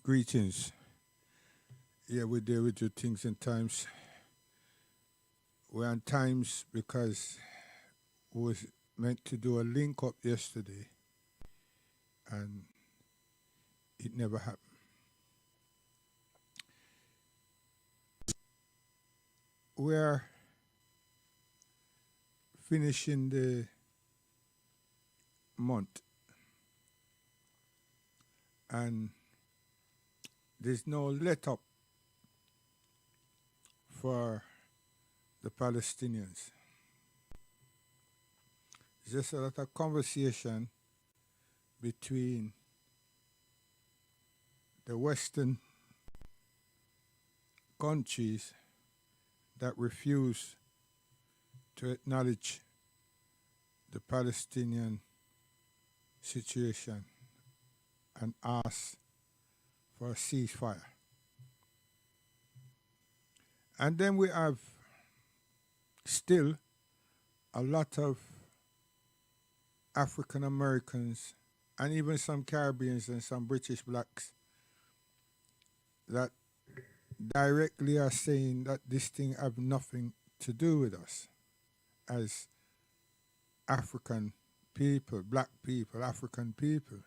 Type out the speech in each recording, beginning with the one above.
Greetings. Yeah, we deal with your things and times. We're on times because we was meant to do a link up yesterday and it never happened. We're finishing the month and there's no let up for the Palestinians. It's just a lot of conversation between the Western countries that refuse to acknowledge the Palestinian situation and ask for a ceasefire. And then we have still a lot of African Americans and even some Caribbeans and some British blacks that directly are saying that this thing have nothing to do with us as African people, black people, African people.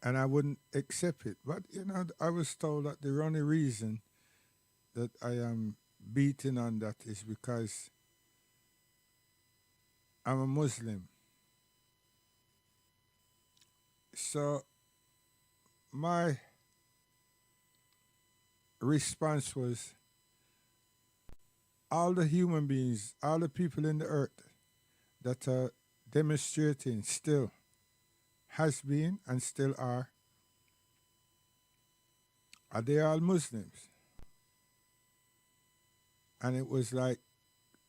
And I wouldn't accept it. But, I was told that the only reason that I am beating on that is because I'm a Muslim. So my response was all the human beings, all the people in the earth that are demonstrating still has been and still are they all Muslims? And it was like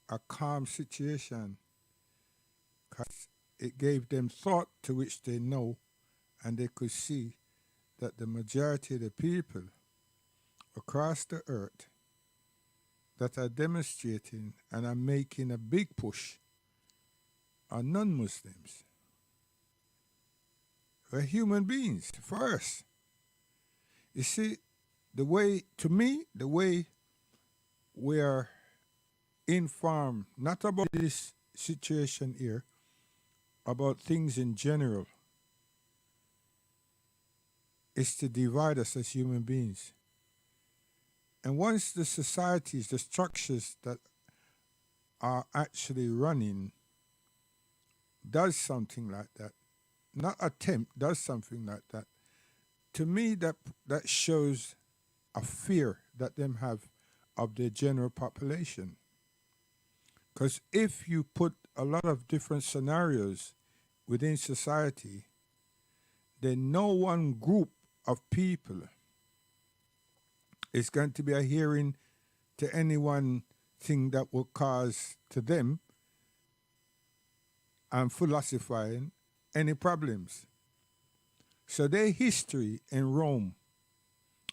a calm situation because it gave them thought to which they know and they could see that the majority of the people across the earth that are demonstrating and are making a big push are non-Muslims. We're human beings first. You see, the way we are informed, not about this situation here, about things in general, is to divide us as human beings. And once the societies, the structures that are actually running does something like that, not attempt, does something like that, to me that shows a fear that them have of the general population. Because if you put a lot of different scenarios within society, then no one group of people is going to be adhering to any one thing that will cause to them and philosophizing any problems. So their history in Rome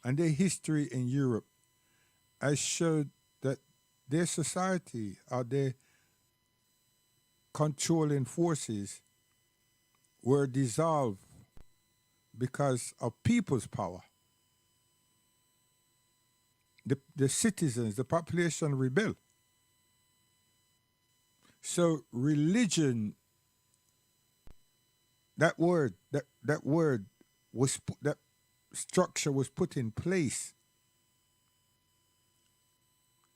and their history in Europe has showed that their society or their controlling forces were dissolved because of people's power. The citizens, the population rebel. So religion, that word was that structure was put in place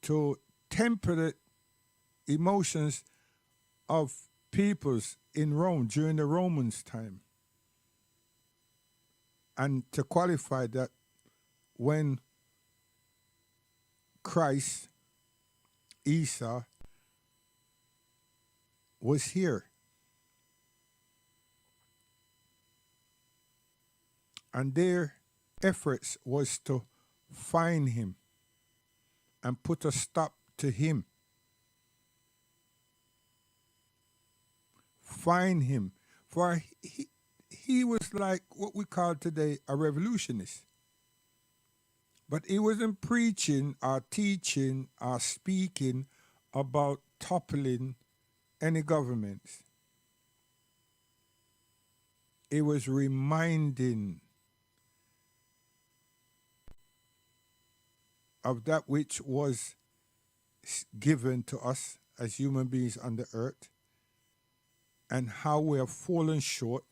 to temper the emotions of peoples in Rome during the Romans' time, and to qualify that when Christ, Isa, was here. And their efforts was to find him and put a stop to him. Find him. For he was like what we call today a revolutionist. But he wasn't preaching or teaching or speaking about toppling any governments. It was reminding of that which was given to us as human beings on the earth and how we have fallen short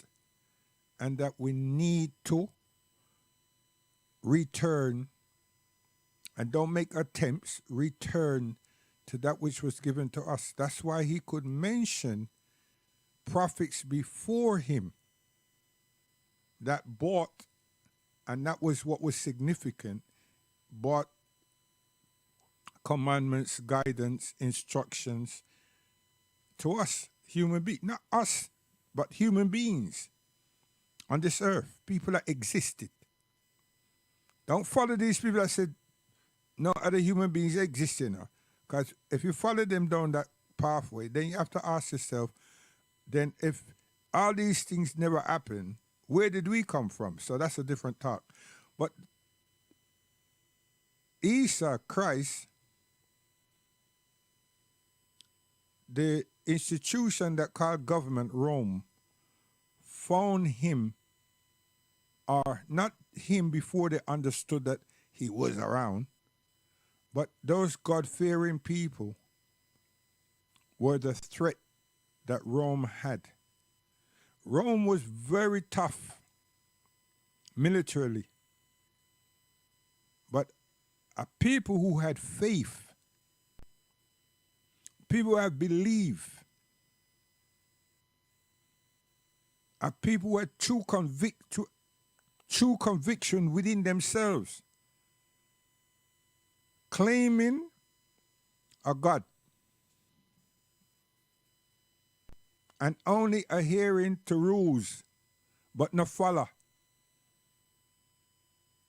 and that we need to return and don't make attempts, return to that which was given to us. That's why he could mention prophets before him that brought, and that was what was significant, brought commandments, guidance, instructions to us, human beings, not us, but human beings on this earth, people that existed. Don't follow these people that said no other human beings exist, you know. Because if you follow them down that pathway, then you have to ask yourself, then if all these things never happened, where did we come from? So that's a different talk. But Isa, Christ, the institution that called government, Rome, found him, or not him before they understood that he was around, but those God-fearing people were the threat that Rome had. Rome was very tough militarily, but a people who had faith, people who had belief, a people who had true conviction within themselves, claiming a God and only adhering to rules, but not follow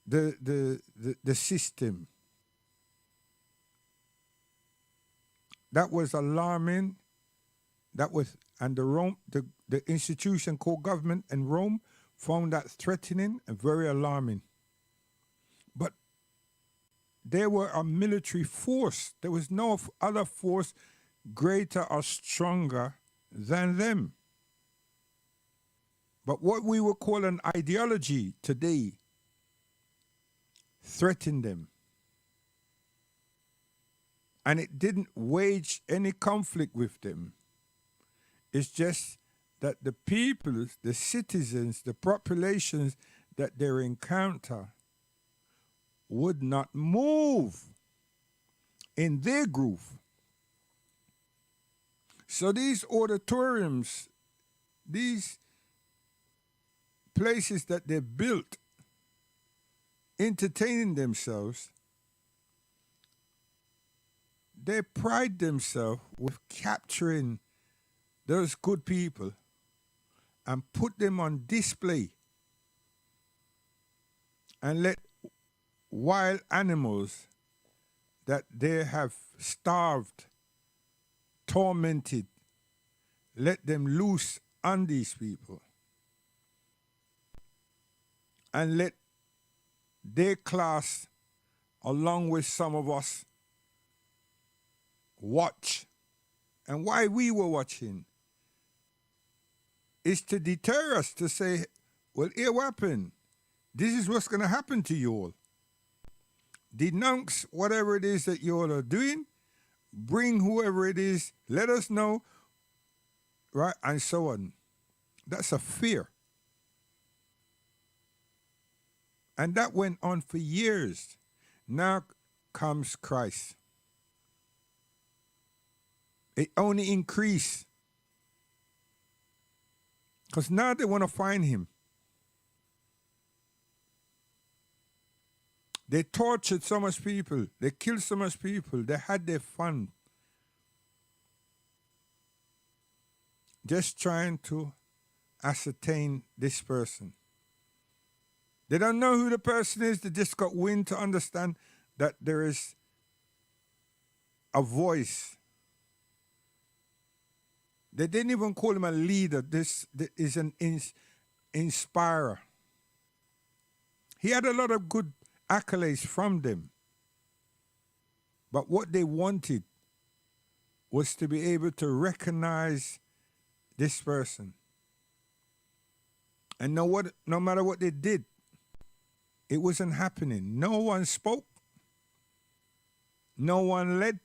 the system. That was alarming. That was, and the institution called government in Rome found that threatening and very alarming. But they were a military force. There was no other force greater or stronger than them. But what we would call an ideology today threatened them. And it didn't wage any conflict with them. It's just that the people, the citizens, the populations that they encounter would not move in their groove. So these auditoriums, these places that they built, entertaining themselves, they pride themselves with capturing those good people and put them on display and let wild animals that they have starved, tormented, let them loose on these people and let their class, along with some of us, watch. And why we were watching is to deter us, to say, well, here what happened? This is what's going to happen to you all. Denounce whatever it is that you all are doing. Bring whoever it is. Let us know. Right? And so on. That's a fear. And that went on for years. Now comes Christ. It only increased. Because now they want to find him. They tortured so much people. They killed so much people. They had their fun. Just trying to ascertain this person. They don't know who the person is. They just got wind to understand that there is a voice. They didn't even call him a leader. This is an inspirer. He had a lot of good accolades from them. But what they wanted was to be able to recognize this person And no matter what they did, it wasn't happening. No one spoke. No one led.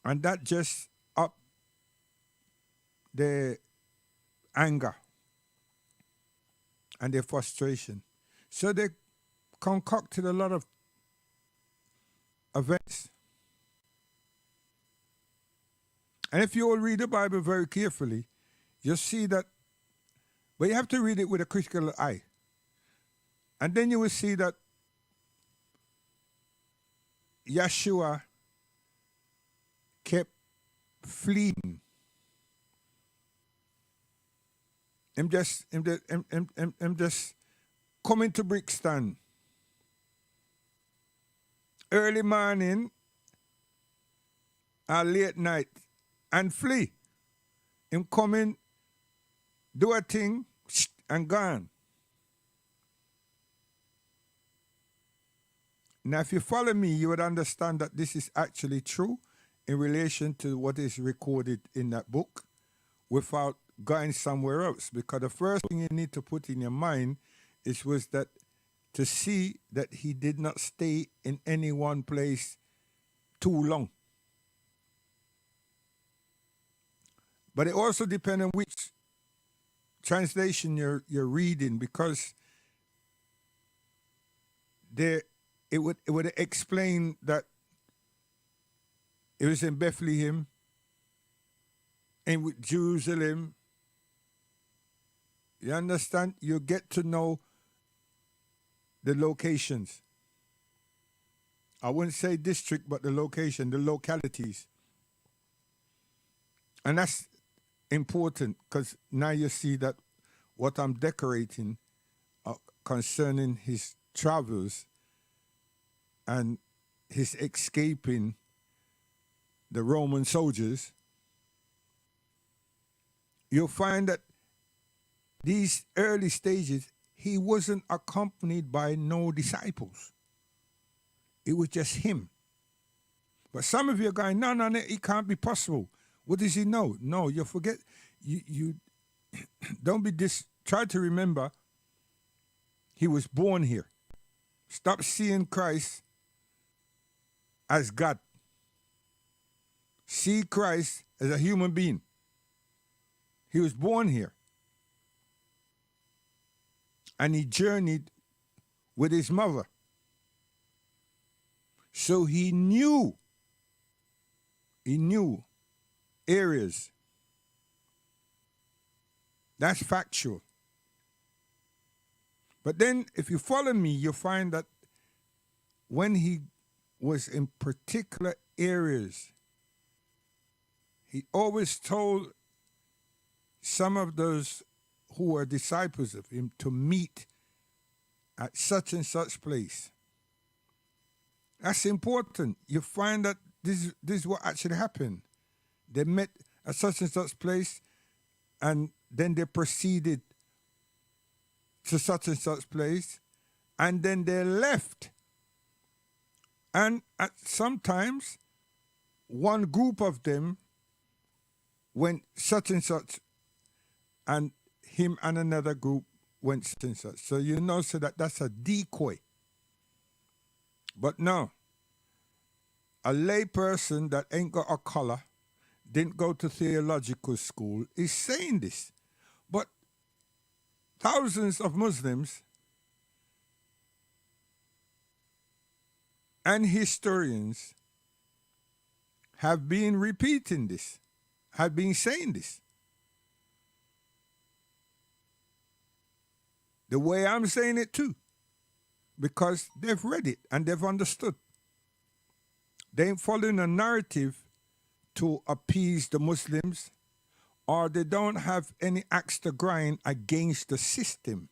And that just upped their anger and their frustration. So they concocted a lot of events. And if you will read the Bible very carefully, you'll see that, but you have to read it with a critical eye. And then you will see that Yeshua kept fleeing. Him just coming to Brixton early morning or late night and flee. Him coming, do a thing, and gone. Now, if you follow me, you would understand that this is actually true in relation to what is recorded in that book without going somewhere else. Because the first thing you need to put in your mind was that to see that he did not stay in any one place too long. But it also depends on which translation you're reading, because it would explain that it was in Bethlehem and with Jerusalem. You understand? You get to know the locations. I wouldn't say district, but the location, the localities. And that's important, because now you see that what I'm decorating concerning his travels and his escaping the Roman soldiers, you'll find that these early stages, he wasn't accompanied by no disciples. It was just him. But some of you are going, no, it can't be possible. What does he know? No, you forget. You don't be try to remember he was born here. Stop seeing Christ as God. See Christ as a human being. He was born here. And he journeyed with his mother. So he knew areas. That's factual. But then if you follow me, you'll find that when he was in particular areas, he always told some of those who were disciples of him to meet at such and such place. That's important. You find that this is what actually happened. They met at such and such place, and then they proceeded to such and such place, and then they left. And sometimes one group of them went such and such, and him and another group went such and such. So you know, so that's a decoy. But no, a lay person that ain't got a collar, didn't go to theological school, is saying this. But thousands of Muslims and historians have been repeating this, have been saying this. The way I'm saying it too, because they've read it and they've understood. They ain't following a narrative to appease the Muslims, or they don't have any axe to grind against the system.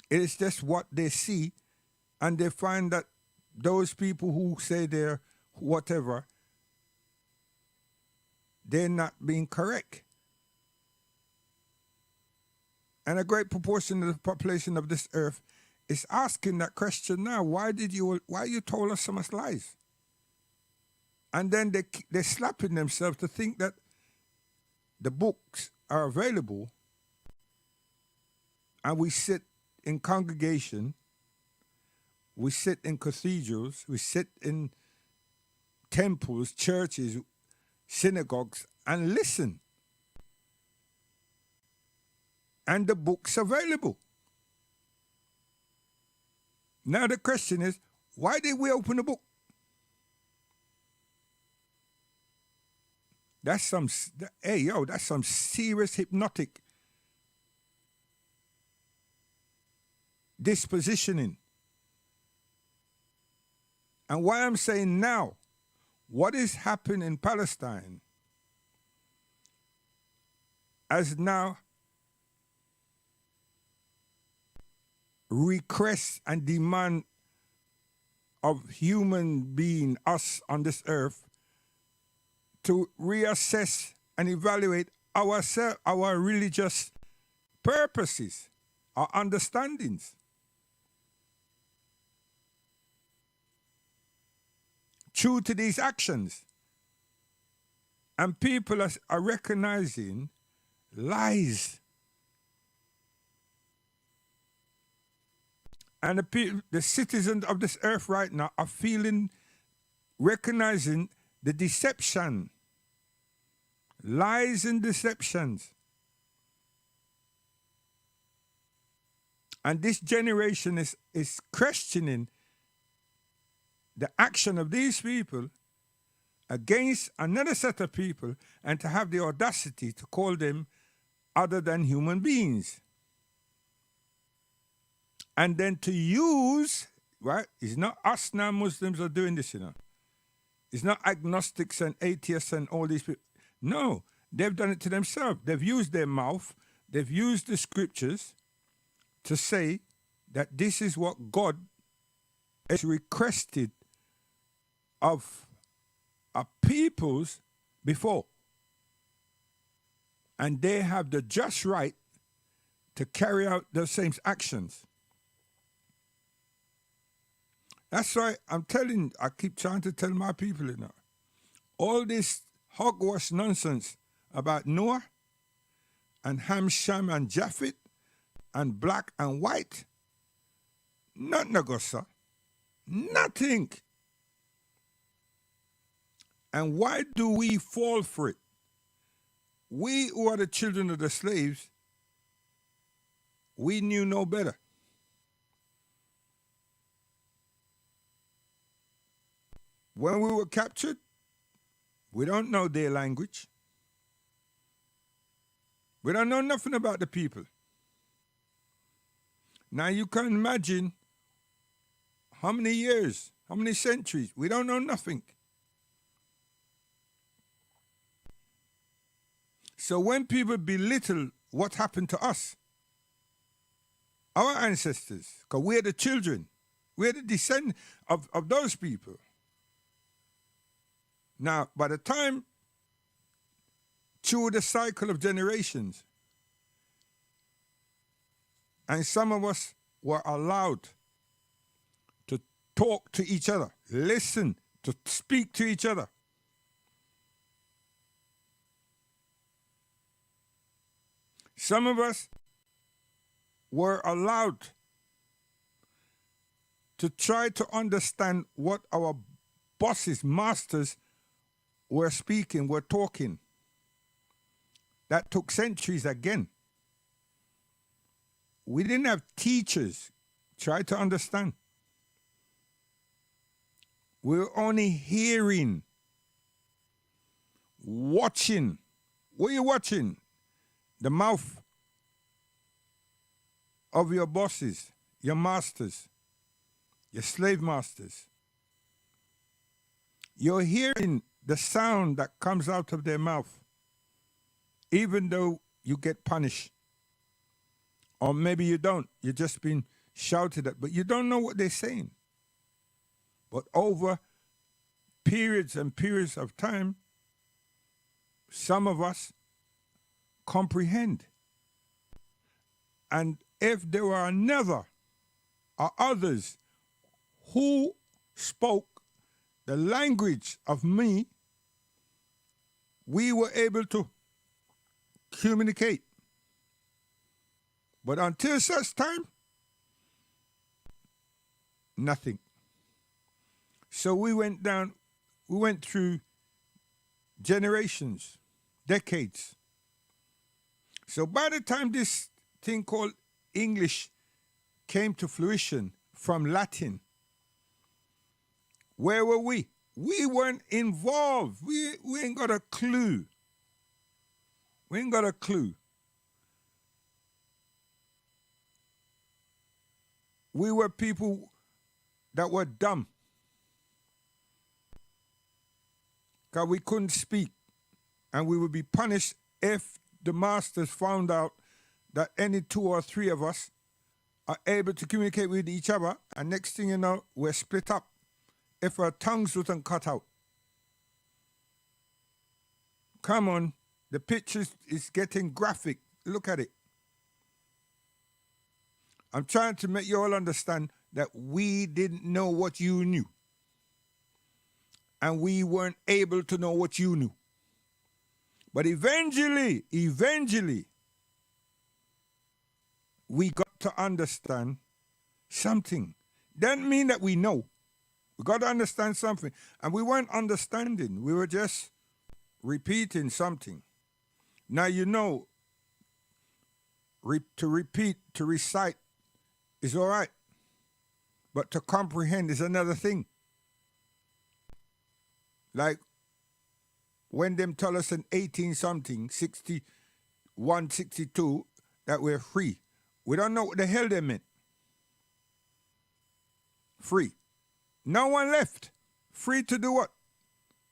It is just what they see, and they find that those people who say they're whatever, they're not being correct. And a great proportion of the population of this earth is asking that question now. Why you told us so much lies? And then they're slapping themselves to think that the books are available, and we sit in congregation, we sit in cathedrals, we sit in temples, churches, synagogues, and listen. And the book's available. Now the question is, why did we open the book? That's some, that's some serious hypnotic dispositioning. And why I'm saying now, what is happening in Palestine as now request and demand of human being, us on this earth, to reassess and evaluate our religious purposes, our understandings. True to these actions. And people are recognizing lies. And the citizens of this earth right now are recognizing the deception. Lies and deceptions. And this generation is questioning the action of these people against another set of people, and to have the audacity to call them other than human beings. And then to use, right, it's not us now Muslims are doing this, It's not agnostics and atheists and all these people. No, they've done it to themselves. They've used their mouth, they've used the scriptures to say that this is what God has requested of our peoples before. And they have the just right to carry out those same actions. That's why I keep trying to tell my people, all this hogwash nonsense about Noah and Ham, Shem, and Japheth and black and white, not Nagosa, nothing. And why do we fall for it? We who are the children of the slaves, we knew no better. When we were captured, we don't know their language. We don't know nothing about the people. Now you can imagine how many years, how many centuries, we don't know nothing. So when people belittle what happened to us, our ancestors, because we're the children, we're the descendants of those people. Now, by the time, through the cycle of generations, and some of us were allowed to talk to each other, listen, to speak to each other. Some of us were allowed to try to understand what our bosses, masters were speaking, were talking. That took centuries again. We didn't have teachers try to understand. We were only hearing, watching. What are you watching? The mouth of your bosses, your masters, your slave masters. You're hearing the sound that comes out of their mouth, even though you get punished. Or maybe you don't. You're just being shouted at, but you don't know what they're saying. But over periods and periods of time, some of us comprehend. And if there were another or others who spoke the language of me, we were able to communicate. But until such time, nothing. So we went through generations, decades. So by the time this thing called English came to fruition from Latin, where were we? We weren't involved. We ain't got a clue. We ain't got a clue. We were people that were dumb. Because we couldn't speak. And we would be punished if the masters found out that any two or three of us are able to communicate with each other. And next thing you know, we're split up. If our tongues wasn't cut out. Come on. The picture is getting graphic. Look at it. I'm trying to make you all understand that we didn't know what you knew. And we weren't able to know what you knew. But eventually, we got to understand something. Doesn't mean that we know. We got to understand something. And we weren't understanding. We were just repeating something. Now, you know, to repeat, to recite is all right. But to comprehend is another thing. Like when them tell us in 18-something, 61, 62, that we're free. We don't know what the hell they meant. Free. No one left. Free to do what?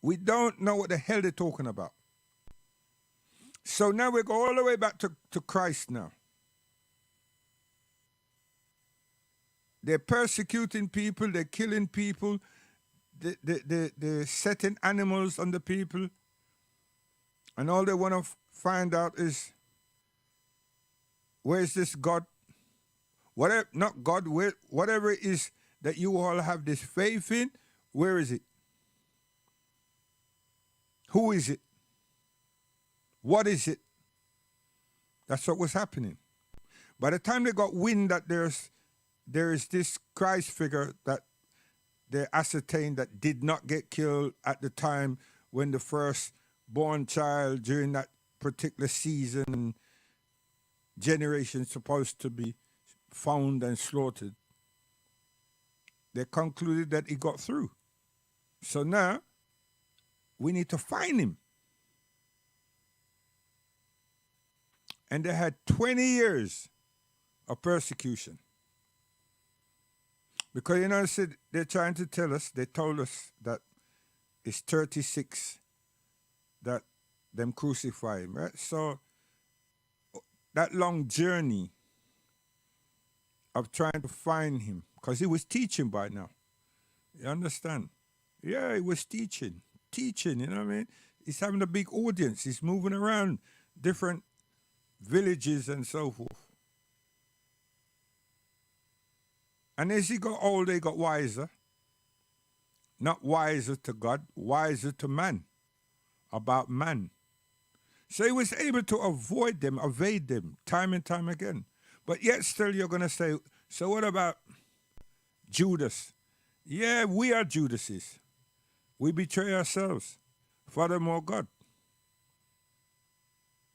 We don't know what the hell they're talking about. So now we go all the way back to Christ now. They're persecuting people, they're killing people, they're setting animals on the people. And all they want to find out is, where's this God? Whatever, not God, whatever it is that you all have this faith in, where is it? Who is it? What is it? That's what was happening. By the time they got wind that there is this Christ figure that they ascertained that did not get killed at the time when the first born child during that particular season and generation supposed to be found and slaughtered, they concluded that he got through. So now we need to find him. And they had 20 years of persecution. Because, you know, I said they're trying to tell us, they told us that it's 36 that them crucify him, right? So that long journey of trying to find him, because he was teaching by now. You understand? Yeah, he was teaching, you know what I mean? He's having a big audience. He's moving around different villages and so forth. And as he got older, he got wiser. Not wiser to God, wiser to man, about man. So he was able to avoid them, evade them, time and time again. But yet still you're going to say, so what about Judas? Yeah, we are Judases. We betray ourselves. Furthermore, God.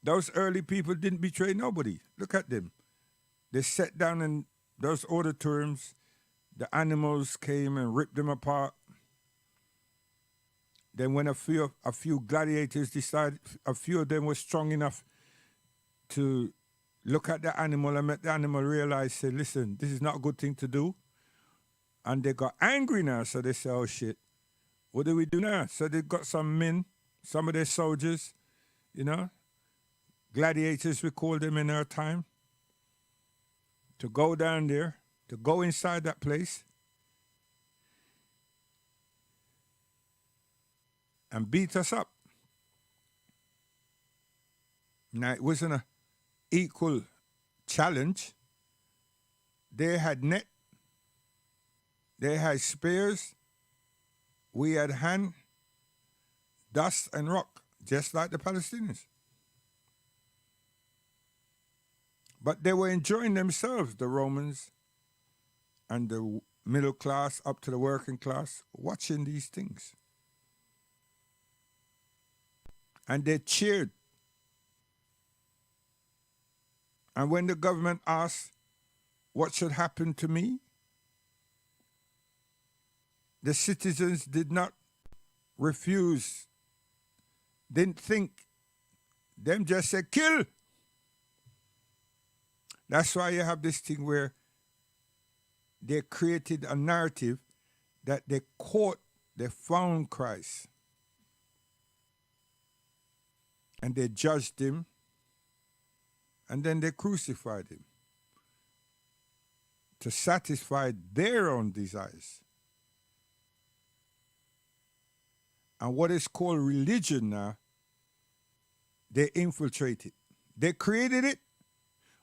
Those early people didn't betray nobody. Look at them. They sat down in those auditoriums. The animals came and ripped them apart. Then when a few gladiators decided, a few of them were strong enough to look at the animal and make the animal realize, say, listen, this is not a good thing to do. And they got angry now, so they said, oh shit, what do we do now? So they got some men, some of their soldiers, you know, gladiators, we call them in our time, to go down there, to go inside that place and beat us up. Now, it wasn't an equal challenge. They had net, they had spears, we had hand, dust and rock, just like the Palestinians. But they were enjoying themselves, the Romans and the middle class up to the working class, watching these things. And they cheered. And when the government asked what should happen to me, the citizens did not refuse, didn't think. Them just said, kill. That's why you have this thing where they created a narrative that they caught, they found Christ. And they judged him, and then they crucified him to satisfy their own desires. And what is called religion now, they infiltrated. They created it,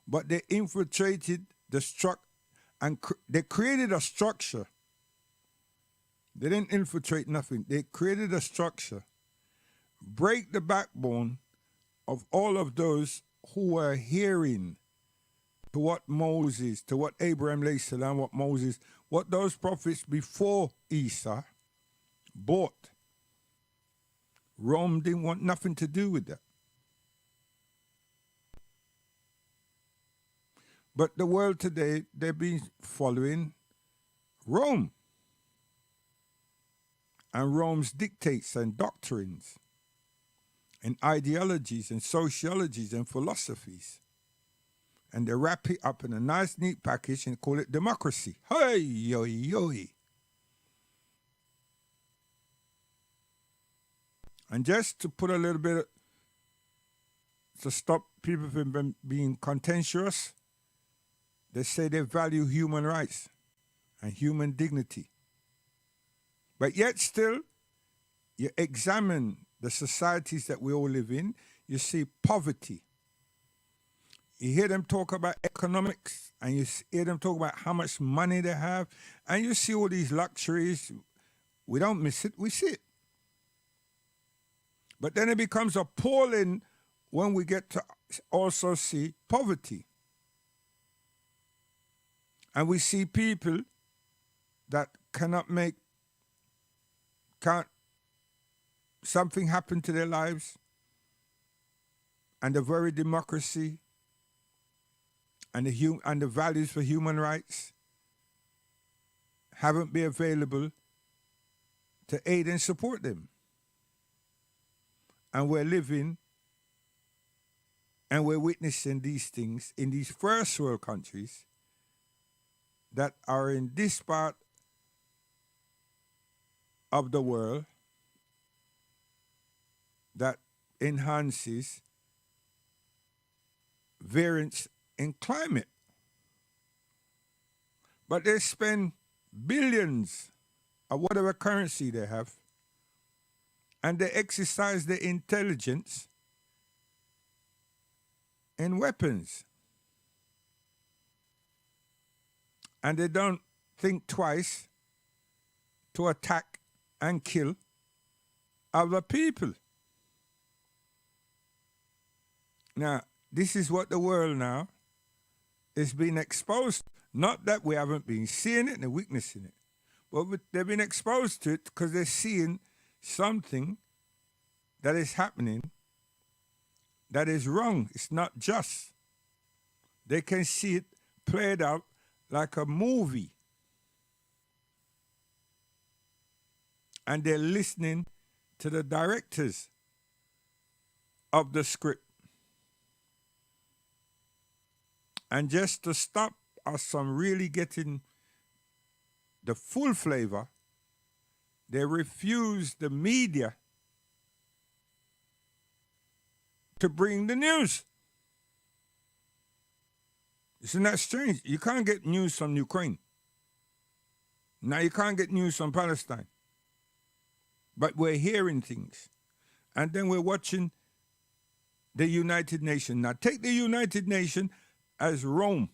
but they infiltrated the structure, and they created a structure. They didn't infiltrate nothing. They created a structure, break the backbone of all of those who were adhering to what Moses, to what Abraham, salam, what Moses, what those prophets before Isa bought. Rome didn't want nothing to do with that. But the world today, they've been following Rome and Rome's dictates and doctrines and ideologies and sociologies and philosophies. And they wrap it up in a nice, neat package and call it democracy. Hey, yo, yo. And just to put a little bit, to stop people from being contentious, they say they value human rights and human dignity. But yet still, you examine the societies that we all live in, you see poverty. You hear them talk about economics, and you hear them talk about how much money they have, and you see all these luxuries. We don't miss it, we see it. But then it becomes appalling when we get to also see poverty. And we see people that can't something happen to their lives, and the very democracy and the values for human rights haven't been available to aid and support them. And we're living and we're witnessing these things in these first world countries that are in this part of the world that enhances variance in climate. But they spend billions of whatever currency they have, and they exercise their intelligence in weapons. And they don't think twice to attack and kill other people. Now, this is what the world now is being exposed. Not that we haven't been seeing it and witnessing it, but they've been exposed to it because they're seeing something that is happening that is wrong. It's not just. They can see it played out like a movie. And they're listening to the directors of the script. And just to stop us from really getting the full flavor, they refuse the media to bring the news. Isn't that strange? You can't get news from Ukraine. Now you can't get news from Palestine. But we're hearing things. And then we're watching the United Nations. Now take the United Nations as Rome.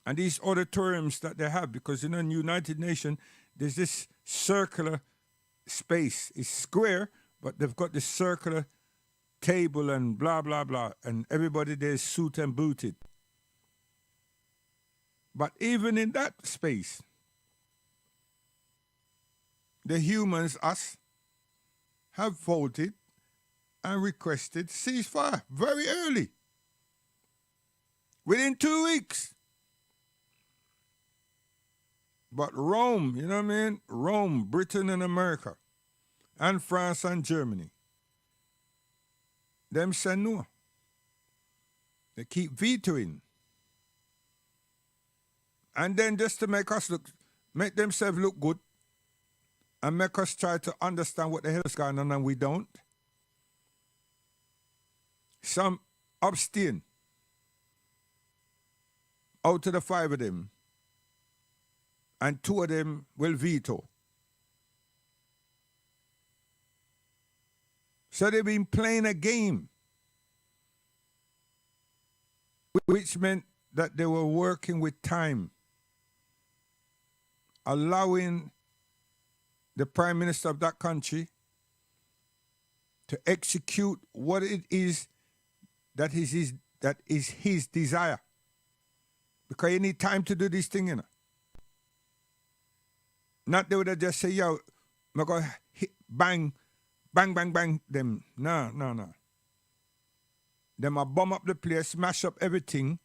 And these auditoriums that they have, because in the United Nations, there's this circular space. It's square, but they've got this circular table and blah, blah, blah, and everybody there is suit and booted. But even in that space, the humans, us, have voted and requested ceasefire very early, within 2 weeks. But Rome, you know what I mean? Rome, Britain and America, and France and Germany, them say no. They keep vetoing. And then just to make themselves look good, and make us try to understand what the hell is going on, and we don't. Some abstain. Out of the 5 of them, and 2 of them will veto. So they've been playing a game, which meant that they were working with time, allowing the Prime Minister of that country to execute what it is that is his desire. Because you need time to do this thing, you know. Not they would have just say, yo, I'm going to bang, bang, bang, bang them. No. Them a bomb up the place, smash up everything,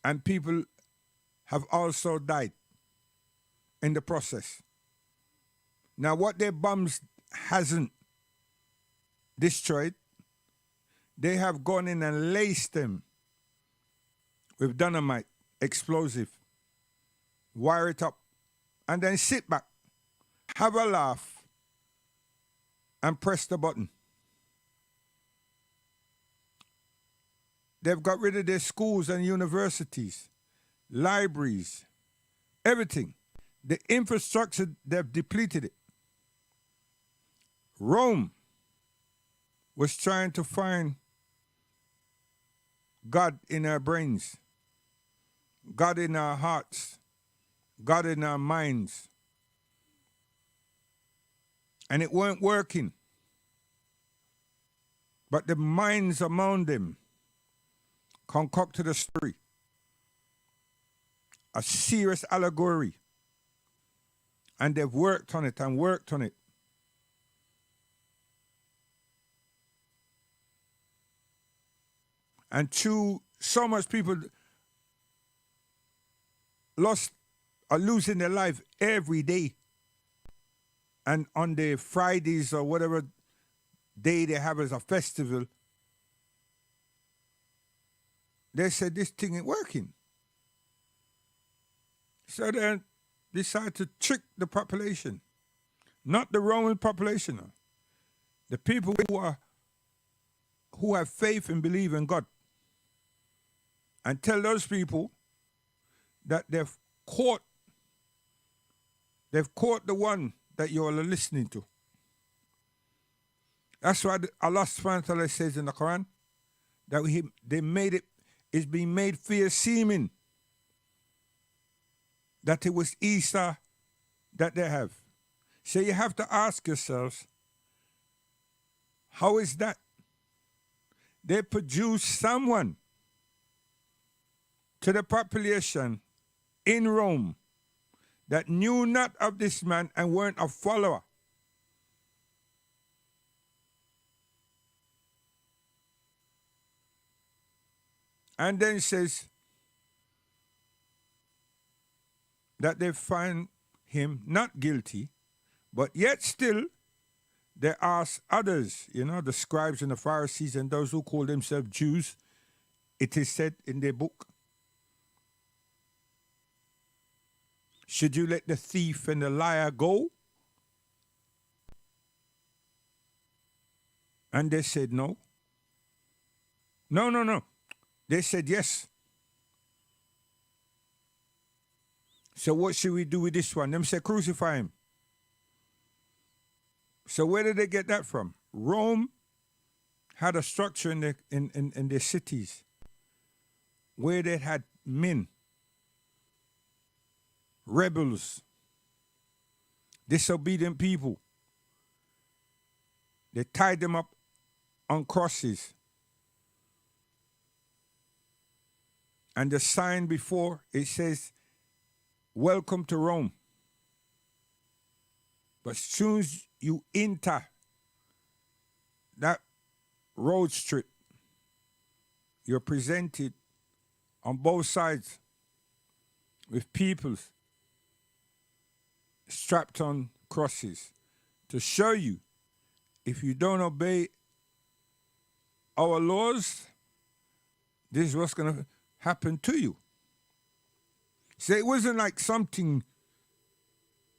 and people have also died in the process. Now, what their bombs hasn't destroyed, they have gone in and laced them with dynamite, explosive, wire it up, and then sit back, have a laugh, and press the button. They've got rid of their schools and universities, libraries, everything. The infrastructure, they've depleted it. Rome was trying to find God in our brains, God in our hearts, God in our minds. And it weren't working. But the minds among them concocted a story, a serious allegory. And they've worked on it and worked on it. And through so much people are losing their life every day. And on the Fridays or whatever day they have as a festival, they said this thing ain't working. So they decide to trick the population. Not the Roman population. The people who have faith and believe in God. And tell those people that they've caught the one that you all are listening to. That's why Allah subhanahu wa ta'ala says in the Quran that it's been made fair seeming that it was Isa that they have. So you have to ask yourselves, how is that? They produced someone to the population in Rome that knew not of this man and weren't a follower. And then says that they find him not guilty, but yet still they ask others, the scribes and the Pharisees and those who call themselves Jews, it is said in their book, should you let the thief and the liar go? And they said no. No. They said yes. So what should we do with this one? Them say crucify him. So where did they get that from? Rome had a structure in their cities where they had men, rebels, disobedient people. They tied them up on crosses. And the sign before it says, "Welcome to Rome." But as soon as you enter that road strip, you're presented on both sides with people strapped on crosses to show you if you don't obey our laws, this is what's going to happen to you. So it wasn't like something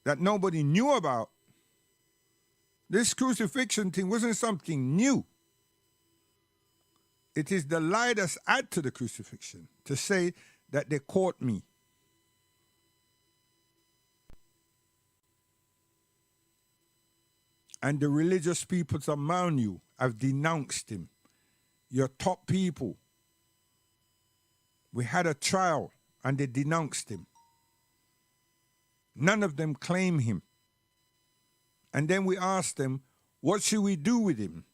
that nobody knew about. This crucifixion thing wasn't something new. It is the lie that's added to the crucifixion to say that they caught me. And the religious peoples among you have denounced him. Your top people. We had a trial and they denounced him. None of them claim him. And then we asked them, what should we do with him?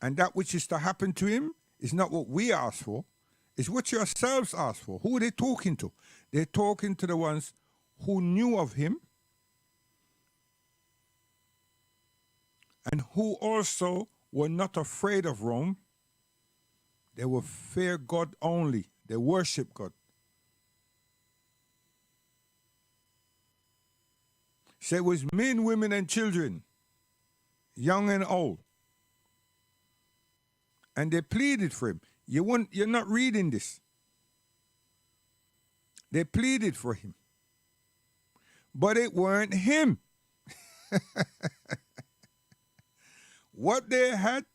And that which is to happen to him is not what we asked for, it's what yourselves asked for. Who are they talking to? They're talking to the ones who knew of him and who also were not afraid of Rome. They will fear God only. They worship God. So it was men, women, and children, young and old. And they pleaded for him. You're not reading this. They pleaded for him. But it weren't him. What they had,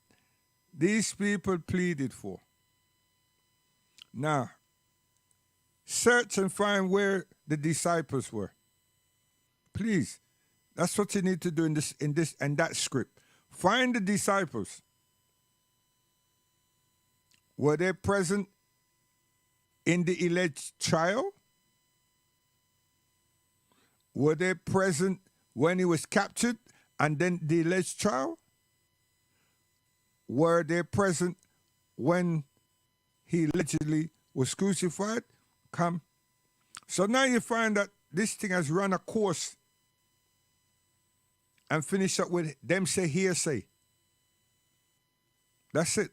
these people pleaded for. Now, search and find where the disciples were. Please, that's what you need to do in this and that script. Find the disciples. Were they present in the alleged trial? Were they present when he was captured and then the alleged trial? Were they present when he allegedly was crucified? Come. So now you find that this thing has run a course and finish up with them say hearsay. That's it.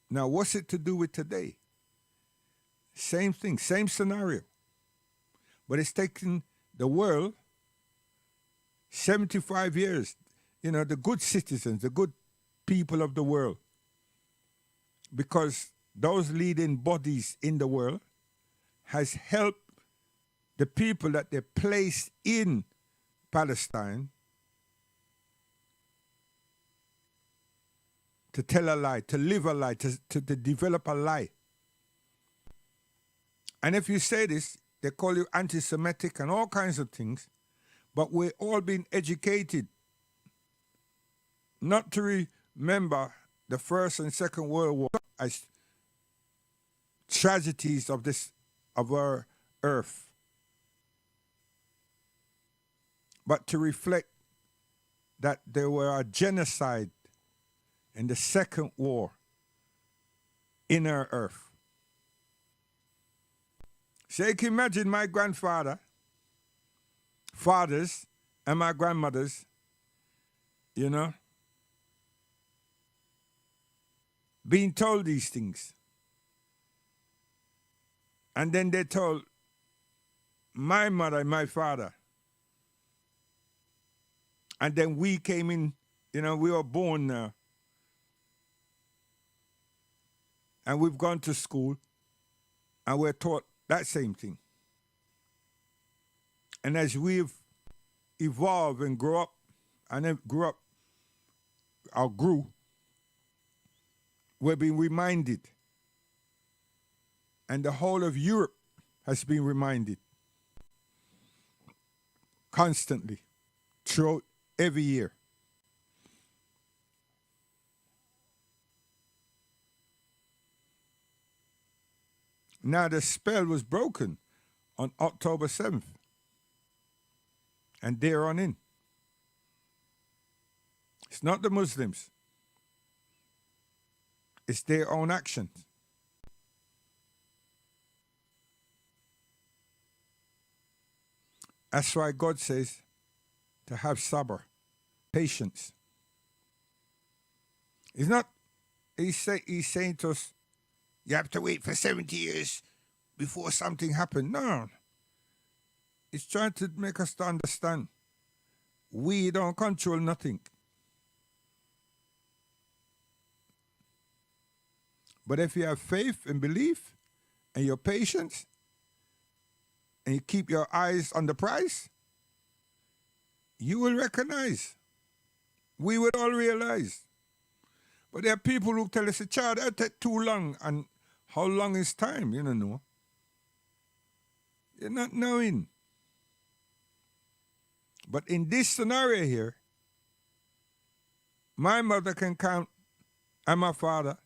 Now, what's it to do with today? Same thing, same scenario. But it's taken the world 75 years, the good citizens, the good people of the world, because those leading bodies in the world has helped the people that they placed in Palestine to tell a lie, to live a lie, to develop a lie. And if you say this, they call you anti-Semitic and all kinds of things, but we're all being educated not to remember the First and Second World War as tragedies of our earth, but to reflect that there were a genocide in the Second War in our earth. So you can imagine my fathers, and my grandmothers, being told these things. And then they told my mother and my father. And then we came in, we were born now. And we've gone to school and we're taught that same thing. And as we've evolved and grew up, grew, we're being reminded. And the whole of Europe has been reminded constantly throughout every year. Now the spell was broken on October 7th. And there on in. It's not the Muslims. It's their own actions. That's why God says to have sabr, patience. He's not, he's saying to us, you have to wait for 70 years before something happens. No. He's trying to make us to understand we don't control nothing. But if you have faith and belief and your patience and you keep your eyes on the prize, you will recognize. We would all realize. But there are people who tell us, child, that'll take too long. And how long is time? You don't know. You're not knowing. But in this scenario here, my mother can count, and my father,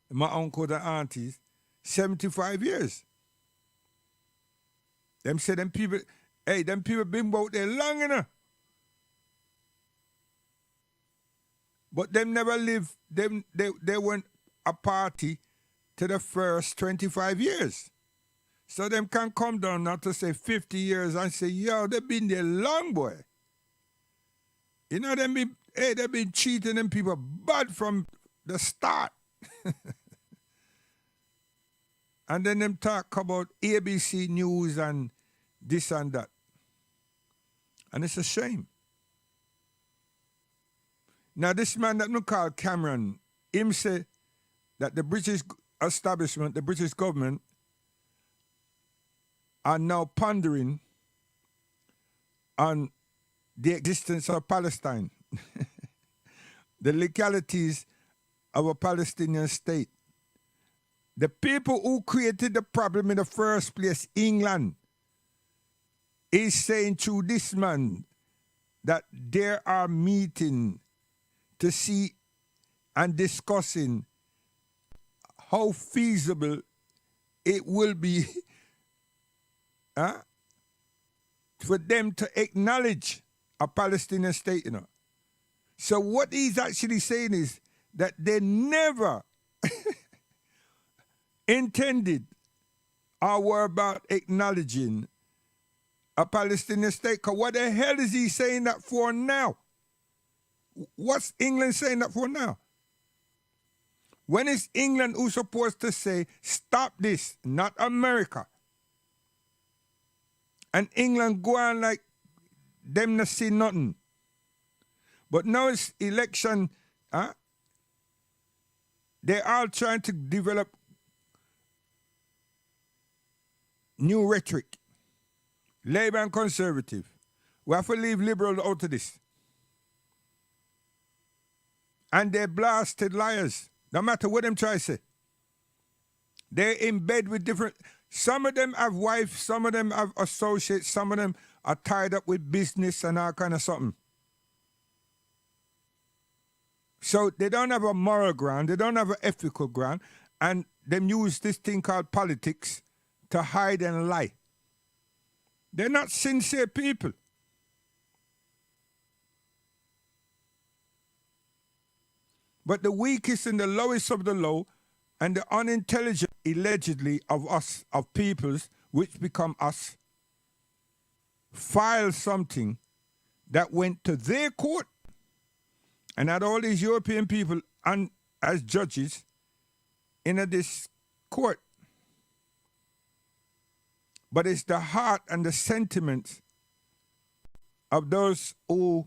and my uncles and aunties, 75 years. Them say them people been out there long enough. But them never live, they weren't a party to the first 25 years. So them can come down now to say 50 years and say, yo, they been there long, boy. You know, they been cheating them people bad from the start. And then them talk about ABC News and this and that. And it's a shame. Now, this man that we call Cameron, him say that the British establishment, the British government, are now pondering on the existence of Palestine, the legalities of a Palestinian state. The people who created the problem in the first place, England, is saying through this man that there are meeting to see and discussing how feasible it will be for them to acknowledge a Palestinian state, you know. So what he's actually saying is that they never intended or were about acknowledging a Palestinian state. Because what the hell is he saying that for now? What's England saying that for now? When is England who's supposed to say, stop this, not America? And England go on like them not see nothing. But now it's election, they're all trying to develop new rhetoric. Labour and Conservative. We have to leave Liberal out of this. And they're blasted liars. No matter what them try to say. They're in bed with different... Some of them have wives, some of them have associates, some of them are tied up with business and all kind of something. So they don't have a moral ground, they don't have an ethical ground, and them use this thing called politics to hide and lie. They're not sincere people. But the weakest and the lowest of the low and the unintelligent, allegedly, of us, of peoples, which become us, file something that went to their court and had all these European people as judges in this court. But it's the heart and the sentiments of those who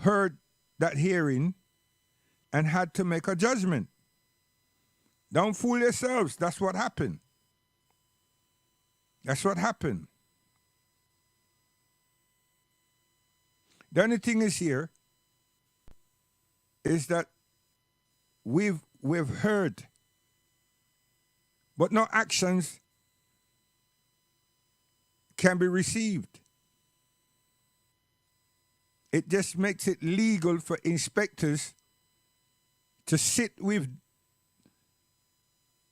heard that hearing and had to make a judgment. Don't fool yourselves. That's what happened. That's what happened. The only thing is here is that we've heard, but no actions can be received. It just makes it legal for inspectors to sit with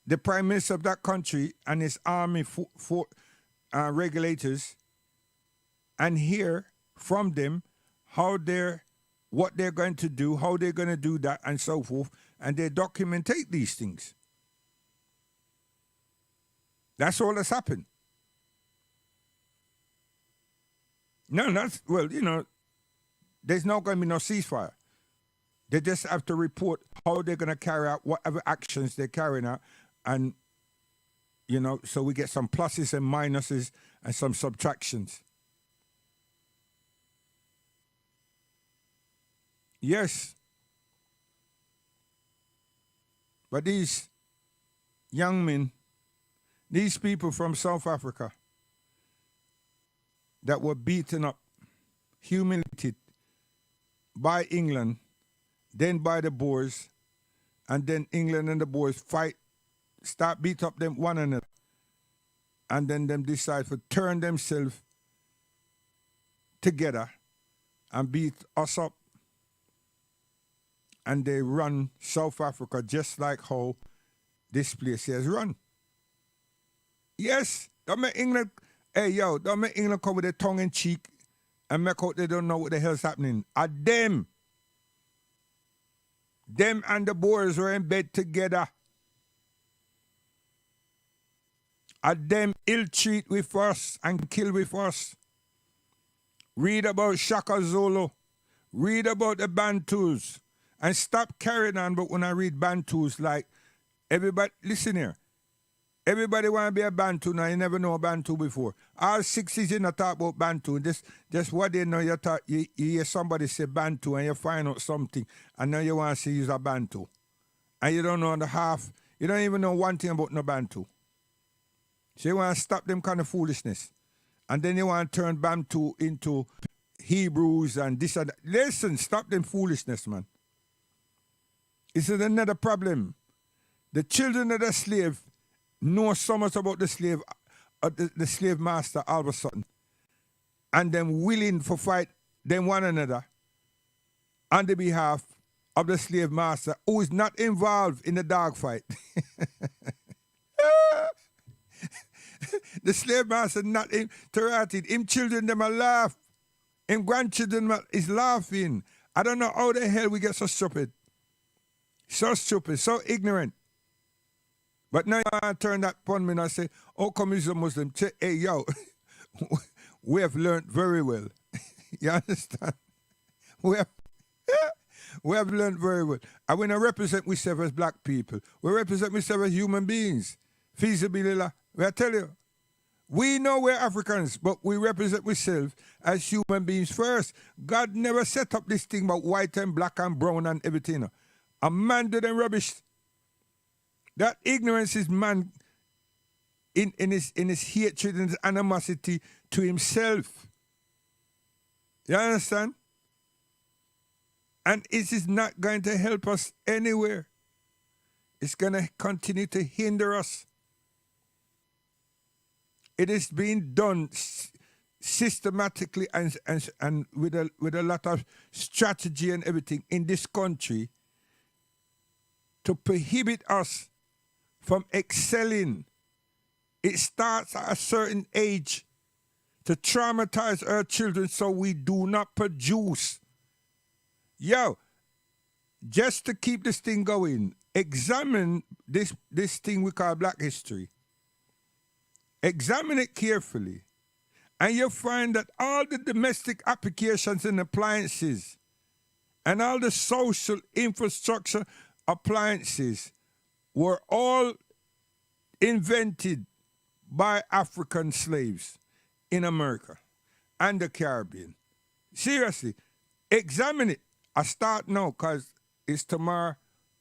the prime minister of that country and his army regulators and hear from them how their what they're going to do, how they're going to do that, and so forth, and they documentate these things. That's all that's happened. No, that's, well, there's not going to be no ceasefire. They just have to report how they're going to carry out whatever actions they're carrying out. And, so we get some pluses and minuses and some subtractions. Yes. But these young men, these people from South Africa that were beaten up, humiliated by England, then by the Boers, and then England and the Boers start beat up them one another, and then them decide to turn themselves together and beat us up, and they run South Africa just like how this place has run. Yes, don't make England, don't make England come with their tongue in cheek and make out they don't know what the hell's happening. Them and the Boers were in bed together. Them ill-treat with us and kill with us. Read about Shaka Zulu. Read about the Bantus. And stop carrying on, but when I read Bantus, like, everybody, listen here. Everybody want to be a Bantu now. You never know a Bantu before. All 60s you not talk about Bantu. Just what they know, you hear somebody say Bantu and you find out something. And now you want to say you're a Bantu. And you don't know the half. You don't even know one thing about no Bantu. So you want to stop them kind of foolishness. And then you want to turn Bantu into Hebrews and this and that. Listen, stop them foolishness, man. This is another problem. The children of the slave know so much about the slave master all of a sudden, and them willing to fight them one another on the behalf of the slave master who is not involved in the dog fight. The slave master not interacting. Him children them are laugh. Him grandchildren is laughing. I don't know how the hell we get so stupid. So stupid, so ignorant. But now I turn that upon me and I say, oh, come is a Muslim. Hey, yo, we have learned very well. You understand? We have learned very well. And when I represent myself as black people, we represent myself as human beings. Feasibility. I tell you, we know we're Africans, but we represent ourselves as human beings first. God never set up this thing about white and black and brown and everything. A man did them rubbish. That ignorance is man in his hatred and his animosity to himself. You understand? And it is not going to help us anywhere. It's going to continue to hinder us. It is being done systematically and with a lot of strategy and everything in this country to prohibit us from excelling. It starts at a certain age to traumatize our children so we do not produce. Yo, just to keep this thing going, examine this thing we call Black history. Examine it carefully, and you'll find that all the domestic applications and appliances and all the social infrastructure appliances were all invented by African slaves in America and the Caribbean. Seriously, examine it. I start now because it's tomorrow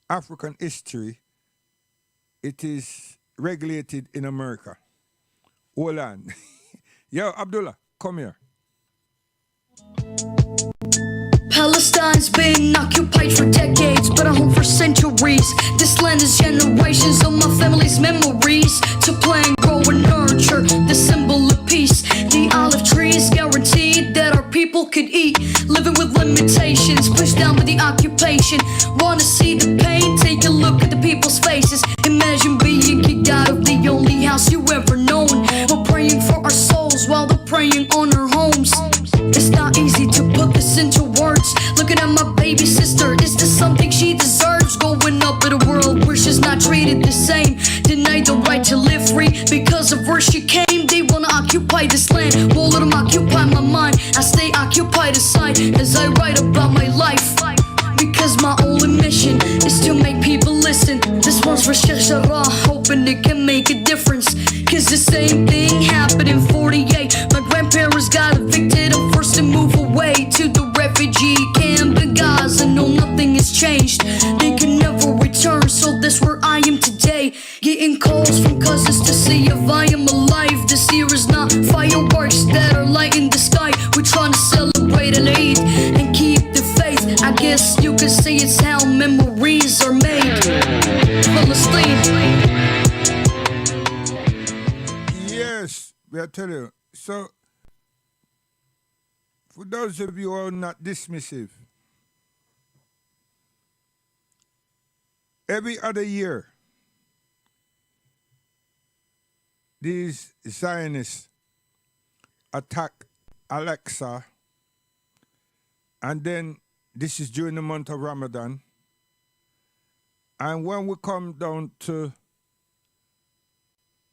African history. It is regulated in America. Hold on. Yo, Abdullah, come here. Palestine's been occupied for decades, but a home for centuries. This land is generations of my family's memories. To plant, grow, and nurture the symbol of peace. The olive trees guaranteed that our people could eat. Living with limitations, pushed down by the occupation. Wanna see the pain? Take a look at the people's faces. Imagine being kicked out of the only house you ever known. We're praying for our souls while the preying on our homes. It's not easy to put this into words. Looking at my baby sister, is this something she deserves? Growing up in a world where she's not treated the same, denied the right to live free because of where she came. They wanna occupy this land, won't let them occupy my mind. I stay occupied aside as I write about my life, because my only mission is to make people listen. This one's for Sheikh Jarrah, hoping it can make a difference. Cause the same thing happened in 48. My grandparents got evicted and forced to move away to the refugee camp in Gaza. No, nothing has changed, they can never return. So that's where I am today, getting calls from cousins to see if I am alive. This year is not fireworks that are lighting the sky. We're trying to celebrate an Eid and keep the faith. I guess you could say it's how memories are made. Palestine. Yes, I tell you. So, for those of you who are not dismissive, every other year, these Zionists attack Alexa, and then this is during the month of Ramadan. And when we come down to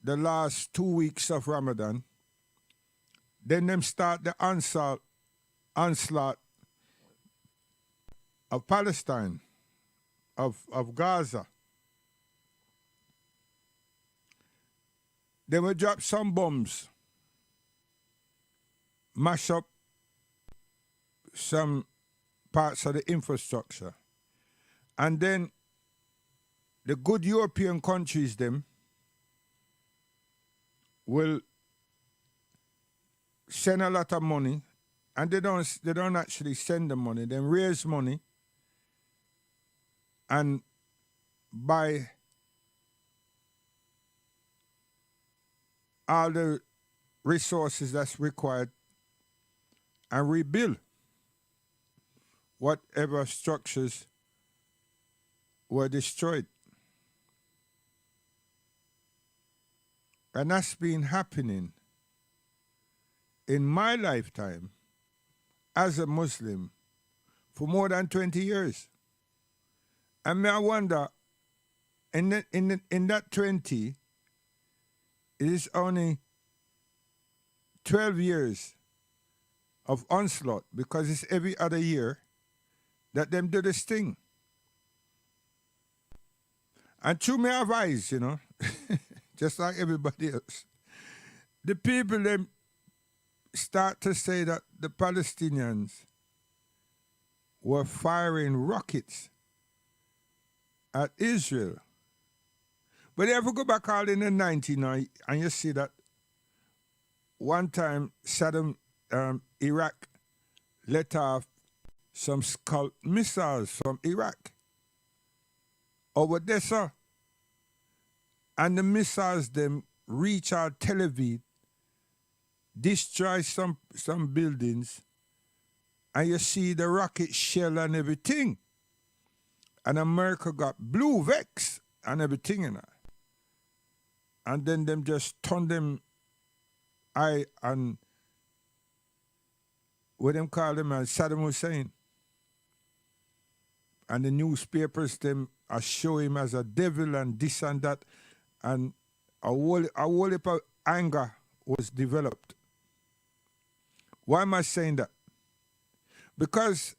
the last 2 weeks of Ramadan, then them start the onslaught of Palestine, of Gaza. They will drop some bombs, mash up some parts of the infrastructure. And then the good European countries, them, will send a lot of money, and they don't actually send the money, then raise money and buy all the resources that's required and rebuild whatever structures were destroyed. And that's been happening in my lifetime as a Muslim for more than 20 years. And may I wonder, in that 20, it is only 12 years of onslaught, because it's every other year that them do this thing. And through me have eyes, you know, just like everybody else. The people, them start to say that the Palestinians were firing rockets at Israel. But if you go back all in the 90s now, and you see that one time Saddam, Iraq, let off some Scud missiles from Iraq over there, sir. And the missiles them reach out Tel Aviv, destroy some buildings, and you see the rocket shell and everything. And America got blue vex and everything in it. And then them just turn them eye and what them call them as Saddam Hussein. And the newspapers them are show him as a devil and this and that. And a whole heap of anger was developed. Why am I saying that? Because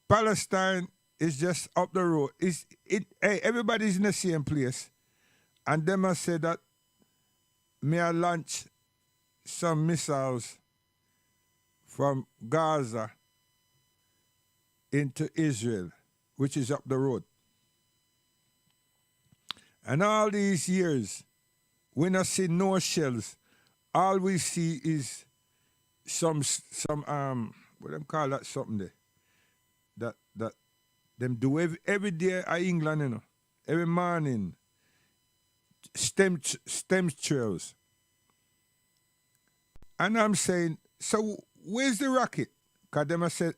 Palestine is just up the road. Hey, everybody's in the same place. And them must say that may I launch some missiles from Gaza into Israel, which is up the road. And all these years, we not see no shells. All we see is some what them call that something there. That them do every day at England, you know. Every morning. Stem trails. And I'm saying, so where's the rocket? Because them I said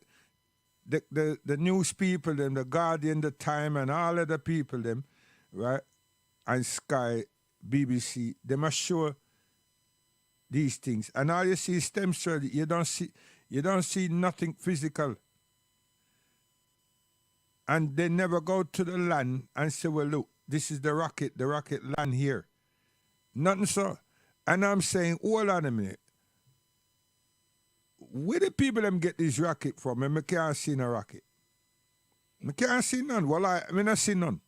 the news people, them, the Guardian, the Time, and all other people, them, right? And Sky, BBC, they must show these things, and all you see is stem cell. You don't see nothing physical. And they never go to the land and say, well, look, this is the rocket land here. Nothing so. And I'm saying, hold on a minute. Where the people them get this rocket from? And I can't see no rocket. I can't see none. Well, I not see none.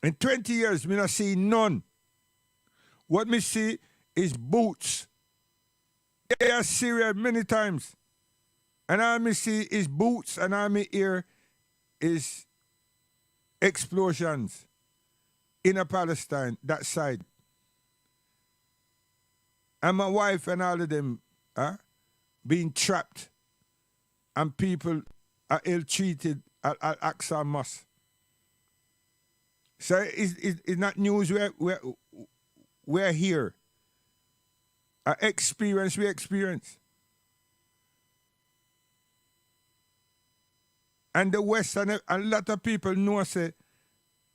In 20 years, I not see none. What me see is boots. They are Syria many times. And all me see is boots, and all me hear is explosions in Palestine, that side. And my wife and all of them being trapped, and people are ill-treated at Al-Aqsa Mosque. So it's not news we're here. Our experience, we experience. And the West, and a lot of people know, say,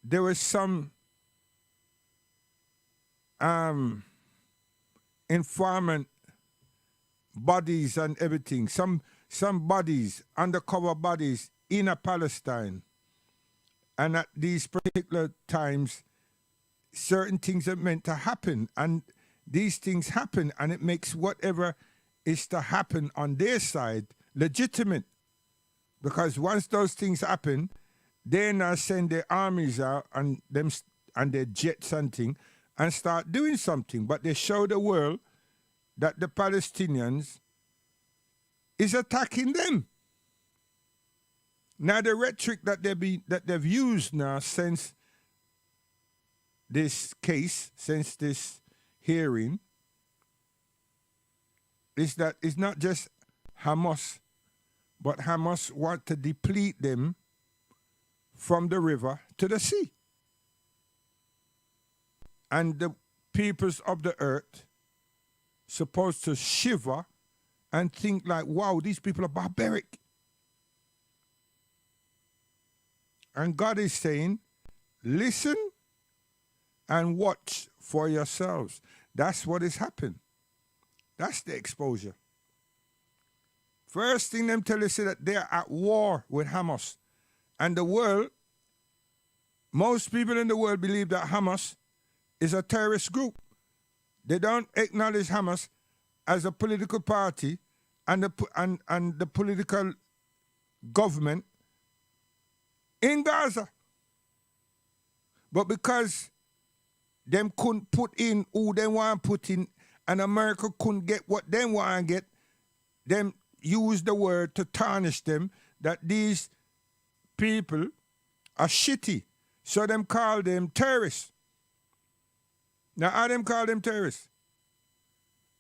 there was some informant bodies and everything, some bodies, undercover bodies in a Palestine. And at these particular times, certain things are meant to happen. And these things happen, and it makes whatever is to happen on their side legitimate. Because once those things happen, they now send their armies out and their jets and things and start doing something. But they show the world that the Palestinians is attacking them. Now the rhetoric that they've used now since this case, since this hearing, is that it's not just Hamas, but Hamas want to deplete them from the river to the sea. And the peoples of the earth supposed to shiver and think like, wow, these people are barbaric. And God is saying, listen and watch for yourselves. That's what has happened. That's the exposure. First thing them tell us is that they're at war with Hamas. And the world, most people in the world believe that Hamas is a terrorist group. They don't acknowledge Hamas as a political party and the political government in Gaza. But because them couldn't put in who they want to put in, and America couldn't get what they want to get, them use the word to tarnish them, that these people are shitty. So them call them terrorists. Now how them call them terrorists?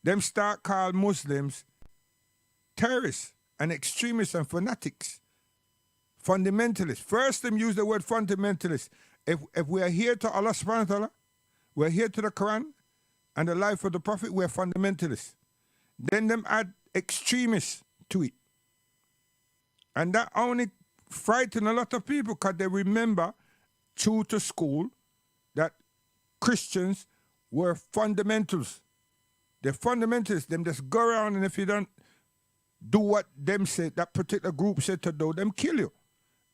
Them start call Muslims terrorists and extremists and fanatics. Fundamentalists. First them use the word fundamentalist. If we are here to Allah subhanahu wa ta'ala, we're here to the Quran and the life of the Prophet, we're fundamentalists. Then them add extremists to it. And that only frighten a lot of people because they remember true to school that Christians were fundamentals. They're fundamentalists. Them just go around, and if you don't do what them said, that particular group said to do, them kill you.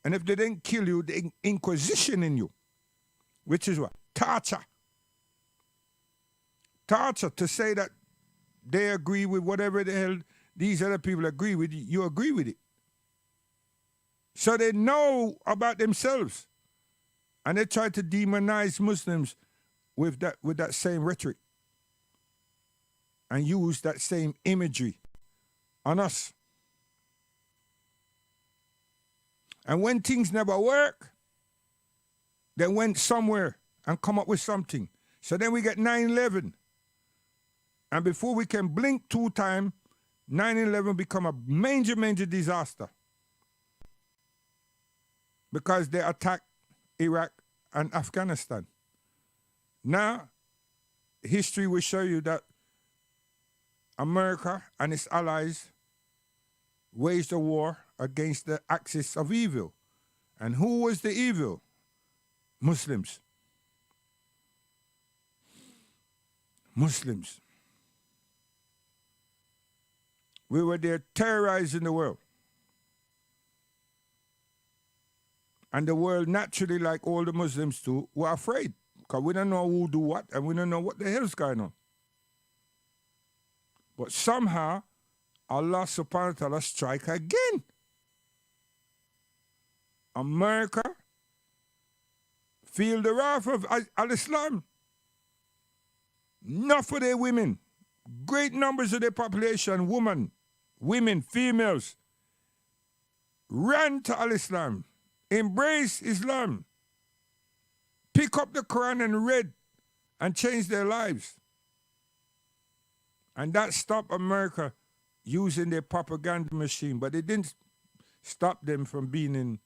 And if they didn't kill you, the inquisition in you, which is what? Torture. Torture, to say that they agree with whatever the hell these other people agree with, you agree with it. So they know about themselves. And they try to demonize Muslims with that same rhetoric. And use that same imagery on us. And when things never work, they went somewhere and come up with something. So then we get 9/11. And before we can blink 2 times, 9/11 become a major, major disaster. Because they attacked Iraq and Afghanistan. Now, history will show you that America and its allies waged a war against the axis of evil. And who was the evil? Muslims. Muslims. We were there terrorizing the world. And the world naturally, like all the Muslims do, were afraid. Because we don't know who do what and we don't know what the hell's going on. But somehow, Allah subhanahu wa ta'ala strike again. America feel the wrath of al-Islam. Enough of their women. Great numbers of their population, women, females, ran to al-Islam, embrace Islam, pick up the Quran and read and change their lives. And that stopped America using their propaganda machine, but it didn't stop them from being in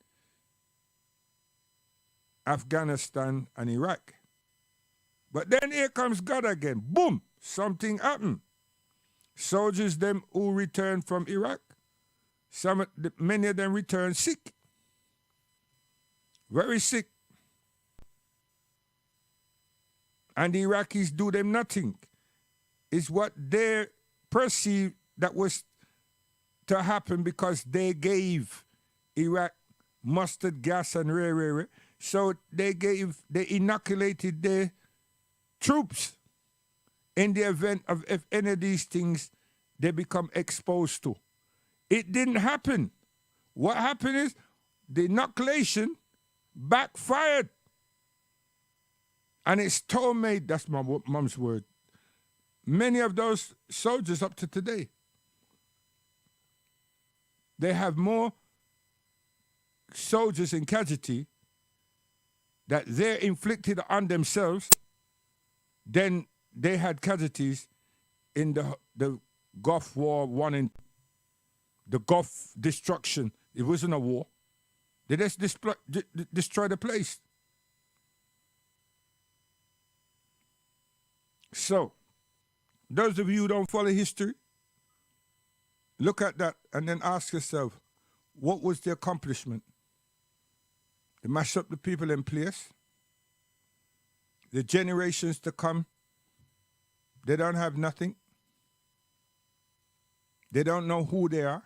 Afghanistan and Iraq. But then here comes God again. Boom! Something happened. Soldiers them who returned from Iraq, many of them returned sick. Very sick. And the Iraqis do them nothing. It's what they perceived that was to happen because they gave Iraq mustard gas and rare. So they inoculated their troops in the event of if any of these things they become exposed to. It didn't happen. What happened is the inoculation backfired. And it's made, that's my mom's word. Many of those soldiers up to today, they have more soldiers in casualty that they're inflicted on themselves than they had casualties in the Gulf War One and the Gulf destruction. It wasn't a war. They just destroy the place. So, those of you who don't follow history, look at that and then ask yourself, what was the accomplishment? They mash up the people in place. The generations to come, they don't have nothing. They don't know who they are.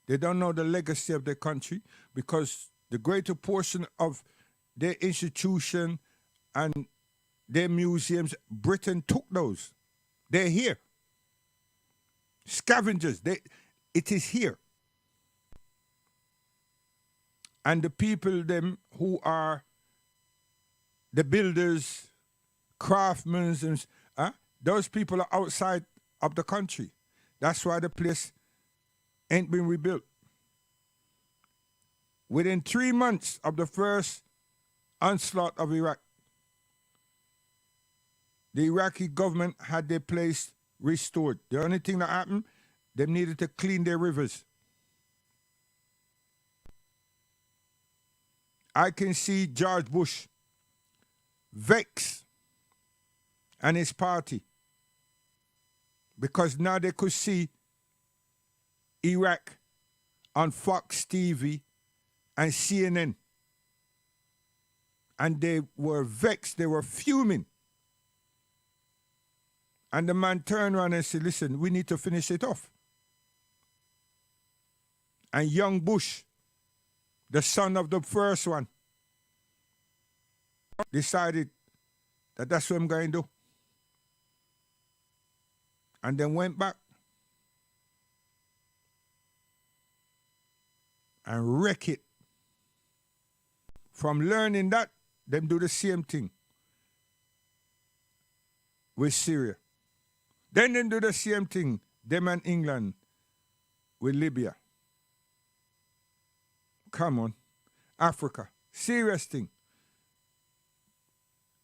They don't know the legacy of their country because the greater portion of their institution and their museums, Britain took those. They're here. Scavengers, it is here. And the people them who are the builders, craftsmen, and those people are outside of the country. That's why the place ain't been rebuilt. Within 3 months of the first onslaught of Iraq, the Iraqi government had their place restored. The only thing that happened, they needed to clean their rivers. I can see George Bush vexed and his party because now they could see Iraq on Fox TV and CNN. And they were vexed, they were fuming. And the man turned around and said, listen, we need to finish it off. And young Bush, the son of the first one, decided that that's what I'm going to do. And then went back and wreck it. From learning that, them do the same thing with Syria. Then they do the same thing, them and England, with Libya. Come on. Africa. Serious thing.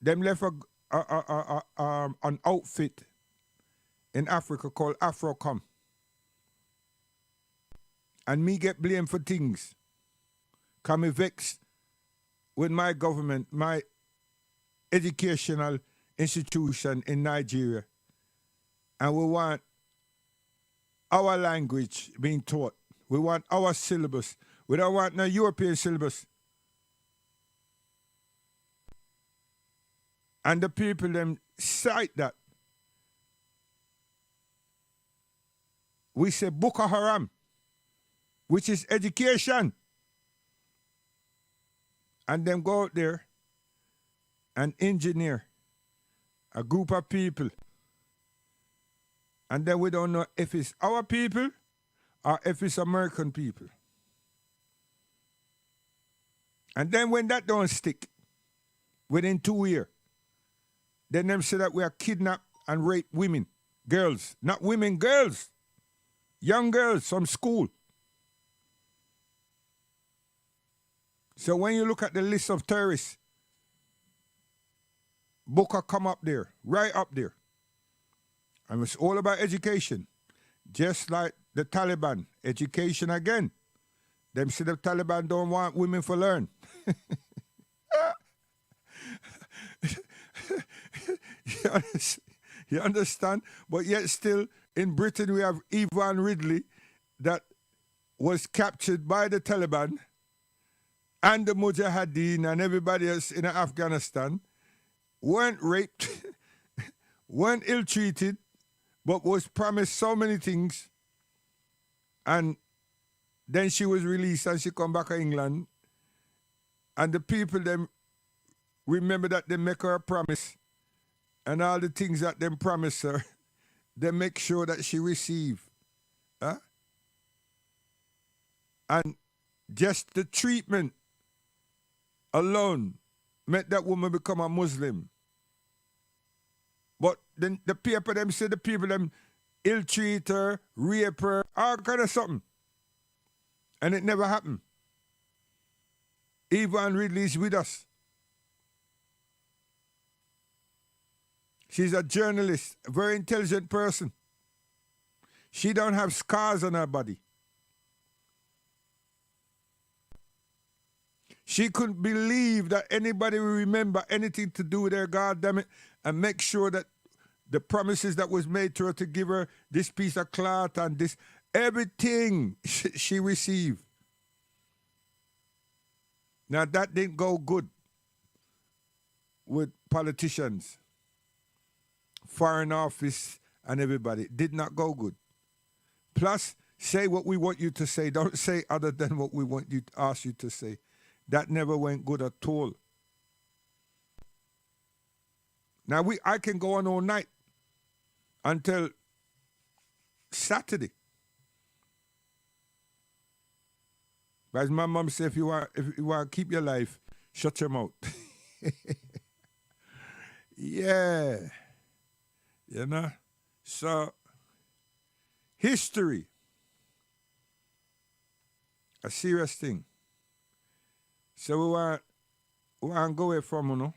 Them left an outfit in Africa called AfroCom. And me get blamed for things. Come vexed with my government, my educational institution in Nigeria. And we want our language being taught. We want our syllabus. We don't want no European syllabus. And the people them cite that we say Boko Haram, which is education. And them go out there and engineer a group of people. And then we don't know if it's our people or if it's American people. And then when that don't stick, within 2 years, then them say that we are kidnapped and rape women, girls, not women, girls, young girls from school. So when you look at the list of terrorists, Boko come up there, right up there. And it's all about education. Just like the Taliban, education again. Them say the Taliban don't want women to learn. You understand? But yet still, in Britain, we have Ivan Ridley that was captured by the Taliban and the Mujahideen and everybody else in Afghanistan, weren't raped, weren't ill-treated, but was promised so many things. And then she was released and she come back to England. And the people, them remember that they make her a promise. And all the things that them promise her, they make sure that she receive. Huh? And just the treatment alone made that woman become a Muslim. But then the paper them say the people them ill-treat her, rape her, all kind of something. And it never happened. Yvonne Ridley is with us. She's a journalist, a very intelligent person. She don't have scars on her body. She couldn't believe that anybody will remember anything to do with her, God damn it, and make sure that the promises that was made to her to give her this piece of cloth and this, everything she received. Now that didn't go good with politicians, foreign office and everybody. It did not go good. Plus, say what we want you to say. Don't say other than what we want you to ask you to say. That never went good at all. Now I can go on all night until Saturday. But as my mom said, if you want to keep your life, shut your mouth. Yeah. You know? So history. A serious thing. So we want to go away from, you know.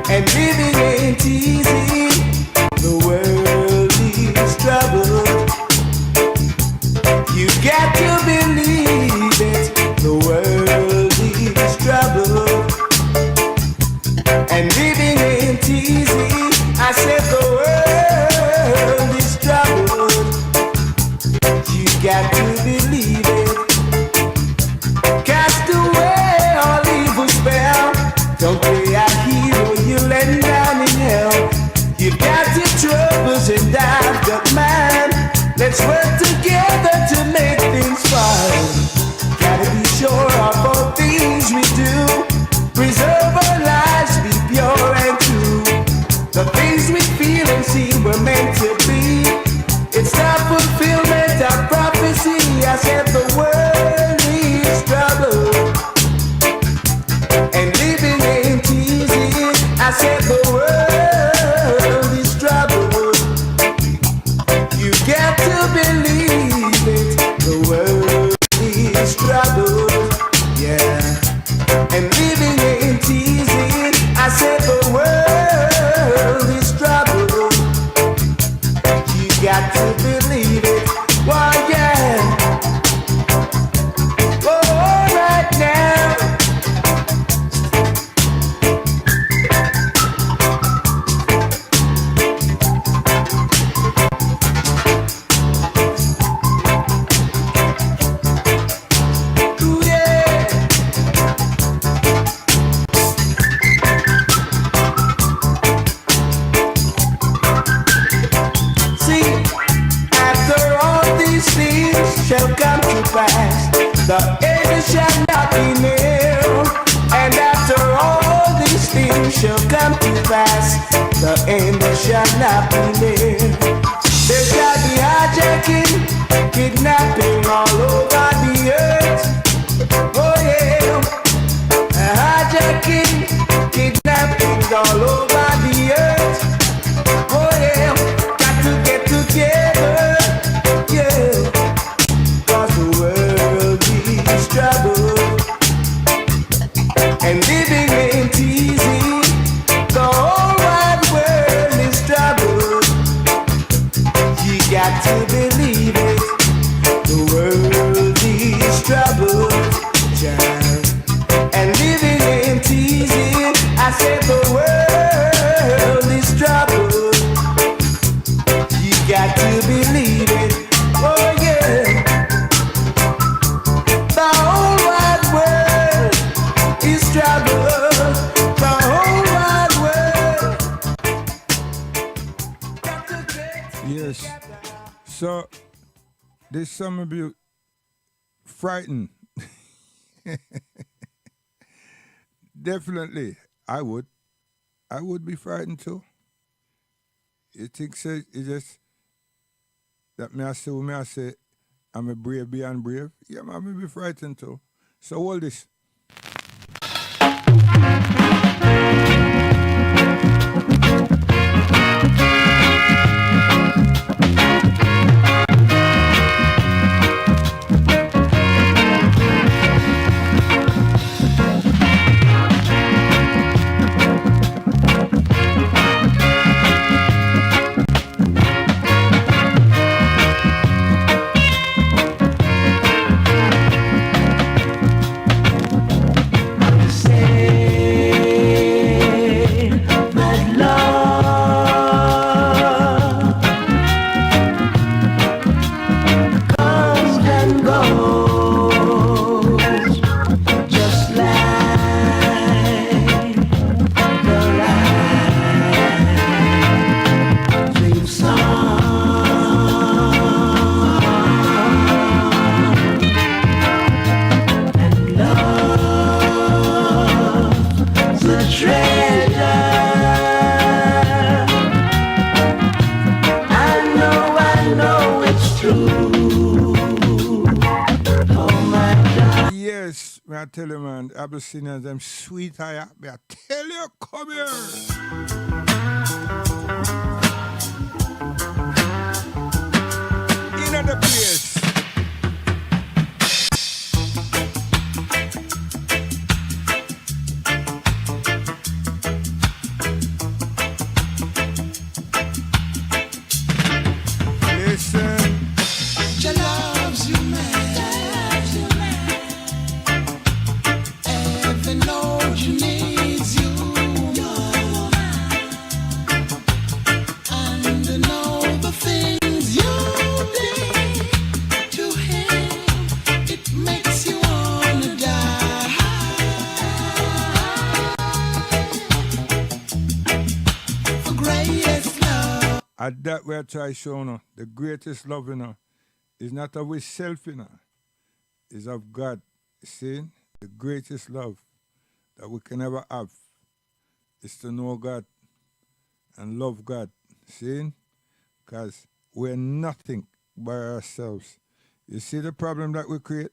And living ain't easy. The world is troubled. You got to believe it. The world is troubled. And living ain't easy. I said the world is troubled. You got to believe it. Cast away all evil spell. Don't play a hero, you'll end down in hell. You've got your troubles and I've got mine. Let's work together to make things fine. Gotta be sure of all things we do. Preserve our lives, be pure and true. The things we feel and see were meant to be. It's the fulfillment of prophecy. I said the world needs trouble. And living ain't easy. I said the world is troubled. You got to believe it. The world is troubled. Yeah. And living ain't easy. I said the world is troubled. You got to believe it. Why, yeah. fast. The end shall not be near. And after all these things shall come to pass, the end shall not be near. There shall be hijacking, kidnapping all over the earth. Oh yeah, hijacking, kidnapping all over the earth. Oh yeah, got to get together, yeah, 'cause the world is trouble. And living ain't easy, the whole wide world is trouble. You got to believe it, the world is trouble, child. And living ain't easy, I said the world is trouble. You got to believe it, oh yeah. The whole wide world is trouble. The whole wide world got to get Yes. So, there's some of you frightened. Definitely, I would. I would be frightened too. You think so? It's just that me I say, I'm a brave beyond brave. Yeah, man, I may be frightened too. So hold this. Yes, may I tell you, man, Abyssinians, them sweet high. May I tell you, come here. In the place. Listen. She loves you, man. Every note you needs you. And I know the things you did to him. It makes you wanna die. For greatest love. At that we are trying to show no, the greatest love in her is not of self in her, is of God. See, the greatest love that we can ever have is to know God and love God. See, because we're nothing by ourselves. You see the problem that we create?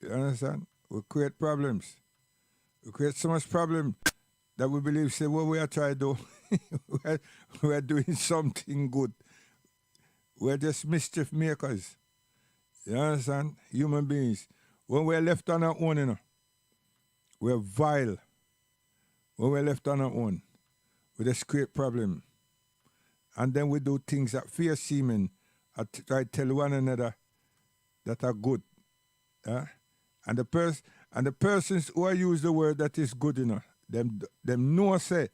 You understand? We create problems. We create so much problem that we believe, say, what we are trying to do, we're doing something good. We're just mischief makers. You understand? Human beings. When we're left on our own, you know, we're vile. When we're left on our own, we just create problem. And then we do things that fear seeming. I try to tell one another that are good. Yeah? And the persons who use the word that is good, you know, them know say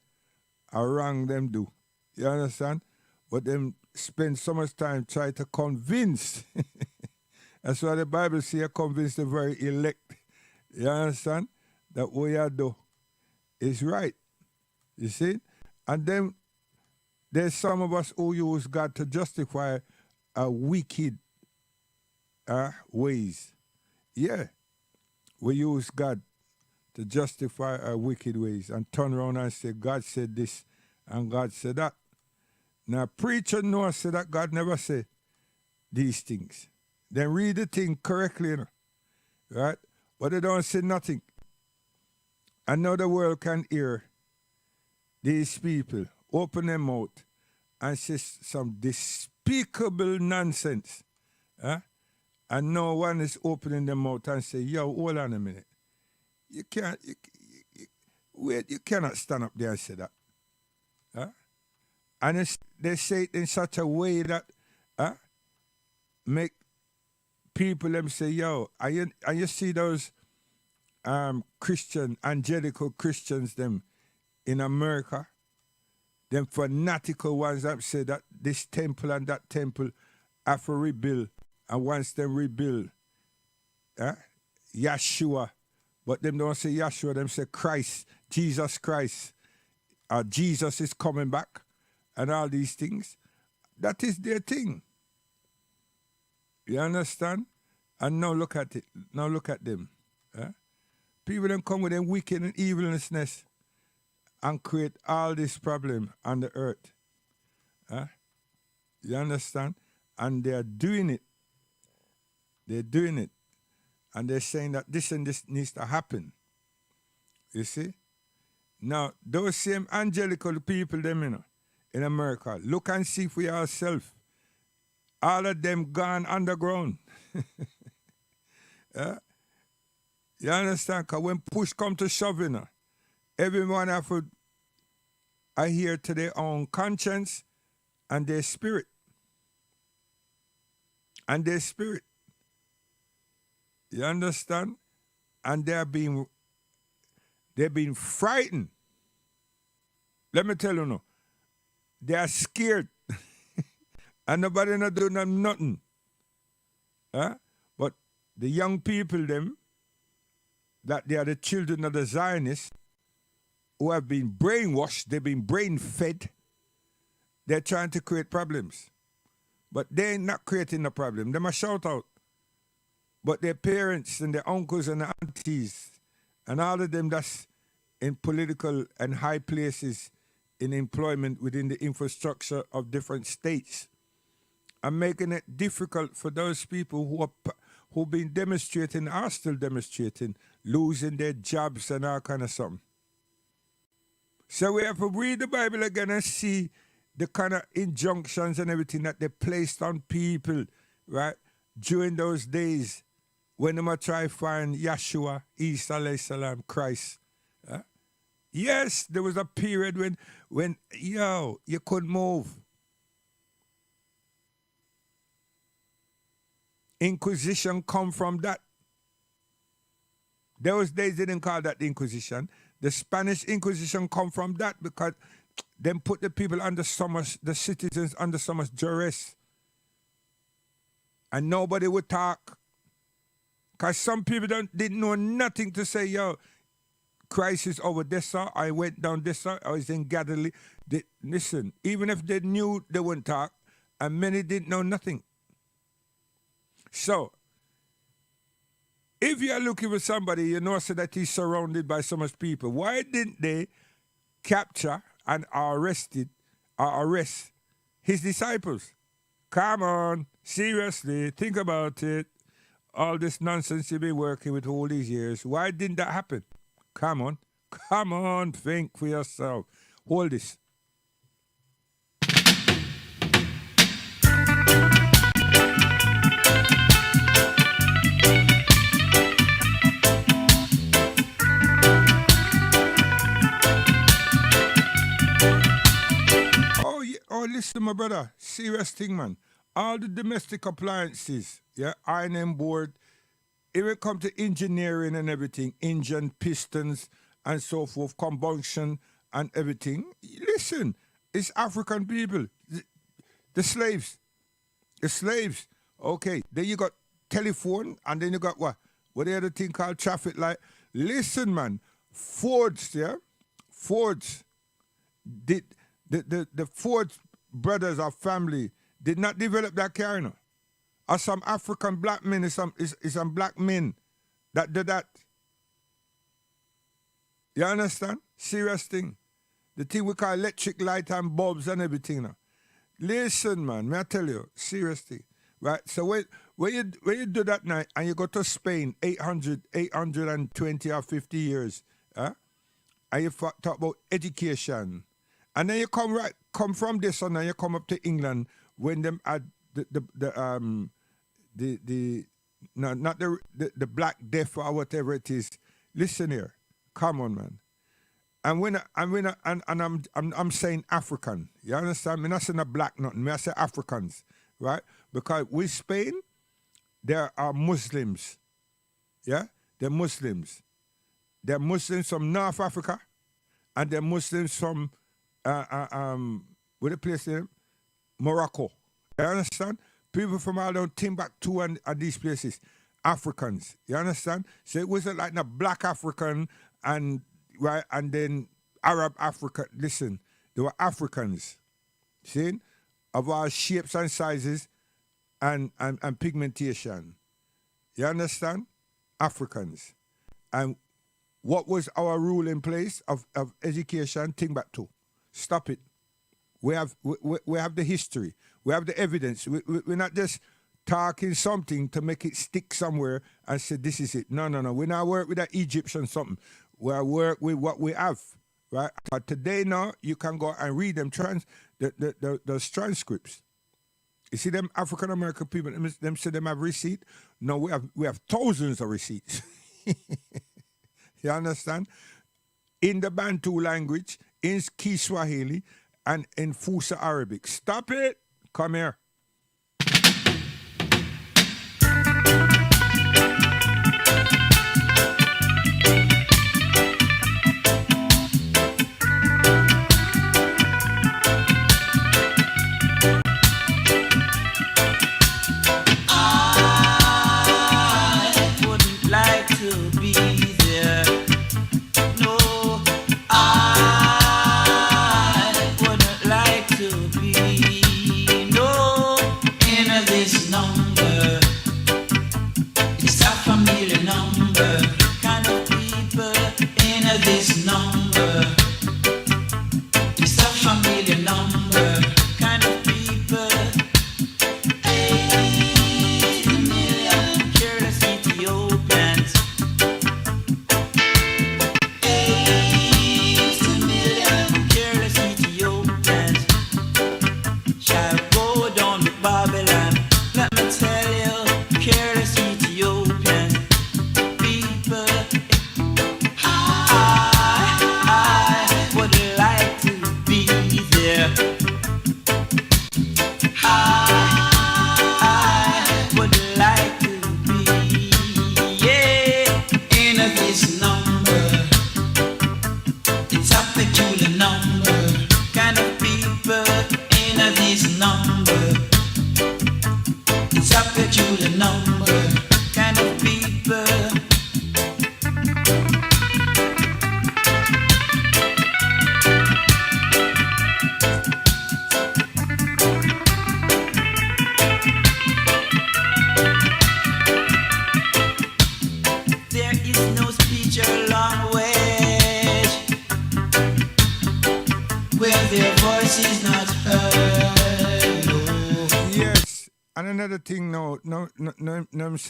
are wrong them do. You understand? But them spend so much time trying to convince. That's why the Bible says convince the very elect. You understand? That what you do is right. You see? And then there's some of us who use God to justify a wicked ways. Yeah, we use God to justify our wicked ways and turn around and say, God said this and God said that. Now, preacher knows say that God never said these things. Then read the thing correctly, you know, right? But they don't say nothing. And now the world can hear these people open their mouth and say some despicable nonsense. Huh? And no one is opening their mouth and say, yo, hold on a minute. You can't, wait, you cannot stand up there and say that. Huh? And they say it in such a way that make people them say, yo, and you see those Christian, angelical Christians them in America, them fanatical ones that say that this temple and that temple have to rebuild. And once they rebuild, Yeshua, but them don't say Yeshua, them say Christ, Jesus Christ. Jesus is coming back and all these things. That is their thing. You understand? And now look at it. Now look at them. People then come with their wicked and evilness and create all this problem on the earth. You understand? And they're doing it. They're doing it. And they're saying that this and this needs to happen. You see? Now, those same angelical people, them, you know, in America, look and see for yourself. All of them gone underground. You understand? Because when push come to shove, you know, everyone have to adhere to their own conscience and their spirit. And their spirit. You understand? And they're being frightened. Let me tell you now. They are scared. And nobody not doing them nothing. But the young people, them, that they are the children of the Zionists who have been brainwashed, they've been brain fed, they're trying to create problems. But they ain't not creating a problem. They must shout out. But their parents and their uncles and aunties and all of them that's in political and high places in employment within the infrastructure of different states are making it difficult for those people who've been demonstrating, are still demonstrating, losing their jobs and all kind of something. So we have to read the Bible again and see the kind of injunctions and everything that they placed on people, right, during those days when they might try to find Yeshua, Isa alayhi salam, Christ. Yes, there was a period when you couldn't move. Inquisition come from that. Those days they didn't call that the Inquisition. The Spanish Inquisition come from that because them put the people under so much, the citizens under so much duress. And nobody would talk. Because some people didn't know nothing to say, yo, Christ is over this side, I went down this side, I was in Galilee. Listen, even if they knew, they wouldn't talk, and many didn't know nothing. So, if you're looking for somebody, you know so that he's surrounded by so much people, why didn't they capture and arrest his disciples? Come on, seriously, think about it. All this nonsense you've been working with all these years, why didn't that happen? Come on, think for yourself. Hold this. Oh, listen, my brother, serious thing, man. All the domestic appliances, ironing board, if it come to engineering and everything, engine, pistons, and so forth, combustion and everything, listen, it's African people, the slaves. Okay, then you got telephone, and then you got what the other thing called traffic light. Listen, man, Fords, did the Ford brothers or family did not develop that car, you know. Or some African black men is some black men that do that. You understand? Serious thing. The thing we call electric light and bulbs and everything now. Listen, man, may I tell you, serious thing. Right? So when you do that now and you go to Spain 820 or 50 years, and you talk about education, and then you come from this and then you come up to England when them had the not the Black Death or whatever it is. Listen here, come on, man. And I'm saying African. You understand? I'm not saying a black nothing. I say Africans, right? Because with Spain, there are Muslims. Yeah, they're Muslims. They're Muslims from North Africa, and they're Muslims from what the place name? Morocco. You understand? People from all down Timbuktu and these places, Africans. You understand? So it wasn't like a black African and right, and then Arab Africa. Listen, they were Africans, see, of all shapes and sizes and pigmentation. You understand? Africans. And what was our rule in place of education? Timbuktu. Stop it. We have the history. We have the evidence. We're not just talking something to make it stick somewhere and say this is it. No. We not work with that Egyptian something. We work with what we have, right? But today now you can go and read them those transcripts. You see them African American people. Them say them have receipt. No, we have thousands of receipts. You understand? In the Bantu language, in Kiswahili, and in Fusa Arabic. Stop it. Come here.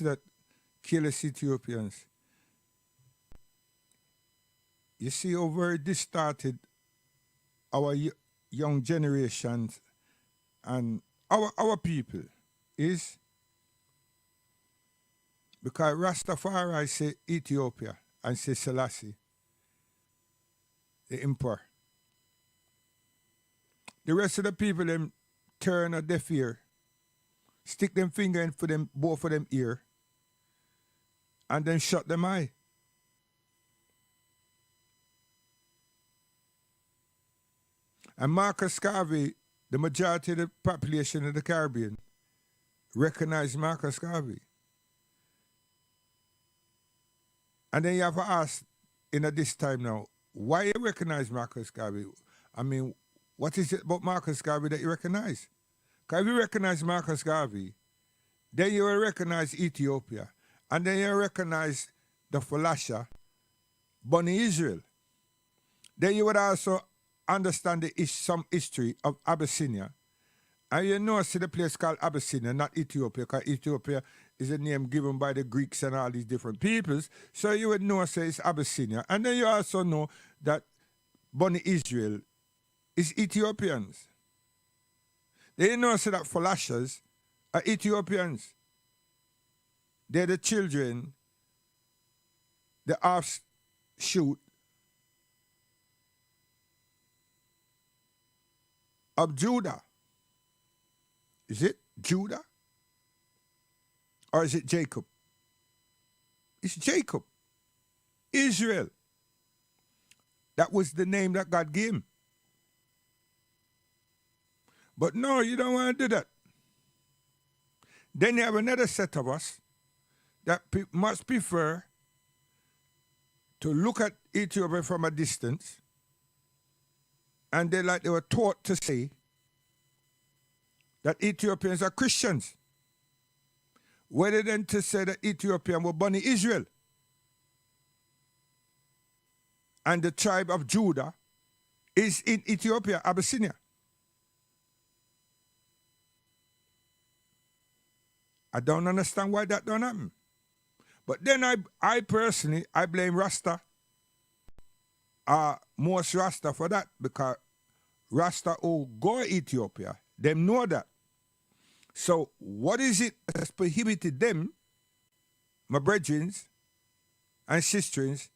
That careless Ethiopians. You see how very distorted our young generations and our people is, because Rastafari say Ethiopia and say Selassie, the emperor. The rest of the people them turn a deaf ear, stick them finger in for them both of them ear, and then shut them eye. And Marcus Garvey, the majority of the population of the Caribbean, recognize Marcus Garvey. And then you have to ask, this time now, why you recognize Marcus Garvey? I mean, what is it about Marcus Garvey that you recognize? Because if you recognize Marcus Garvey, Then you will recognize Ethiopia. And then you recognize the Falasha, Bani Israel. Then you would also understand some history of Abyssinia. And you know, see the place called Abyssinia, not Ethiopia, because Ethiopia is a name given by the Greeks and all these different peoples. So you would know, say it's Abyssinia. And then you also know that Bani Israel is Ethiopians. Then you know, say that Falashas are Ethiopians. They're the children, the offshoot of Judah. Is it Judah? Or is it Jacob? It's Jacob. Israel. That was the name that God gave him. But no, you don't want to do that. Then you have another set of us that must prefer to look at Ethiopia from a distance, and they were taught to say that Ethiopians are Christians, rather than to say that Ethiopians were Bani Israel. And the tribe of Judah is in Ethiopia, Abyssinia. I don't understand why that don't happen. But then I personally, I blame Rasta, most Rasta for that, because Rasta who go Ethiopia, them know that. So what is it that's prohibited them, my brethren and sisters,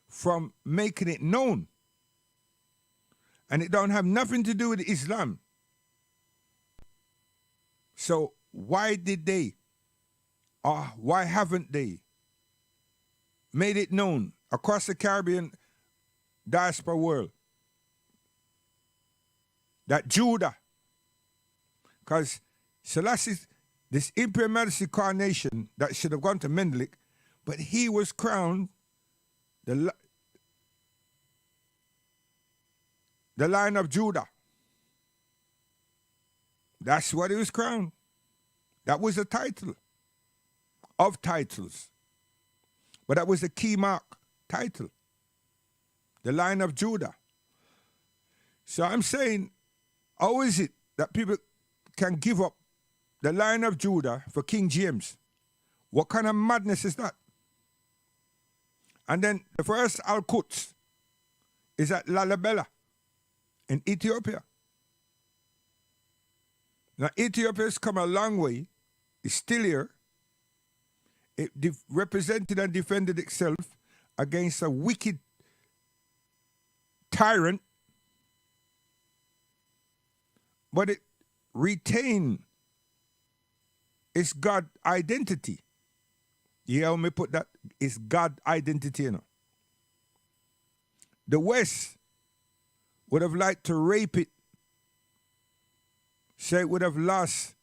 from making it known? And it don't have nothing to do with Islam. So why did they, or why haven't they made it known across the Caribbean diaspora world that Judah, because Selassie, this Imperial Majesty coronation that should have gone to Menelik, but he was crowned the Lion of Judah. That's what he was crowned. That was the title of titles. But that was the key mark title. The Lion of Judah. So I'm saying, how is it that people can give up the Lion of Judah for King James? What kind of madness is that? And then the first Al-Quds is at Lalibela in Ethiopia. Now, Ethiopia has come a long way. It's still here. It represented and defended itself against a wicked tyrant, but it retained its God identity. You hear me put that? It's God identity, you know. The West would have liked to rape it, say it would have lost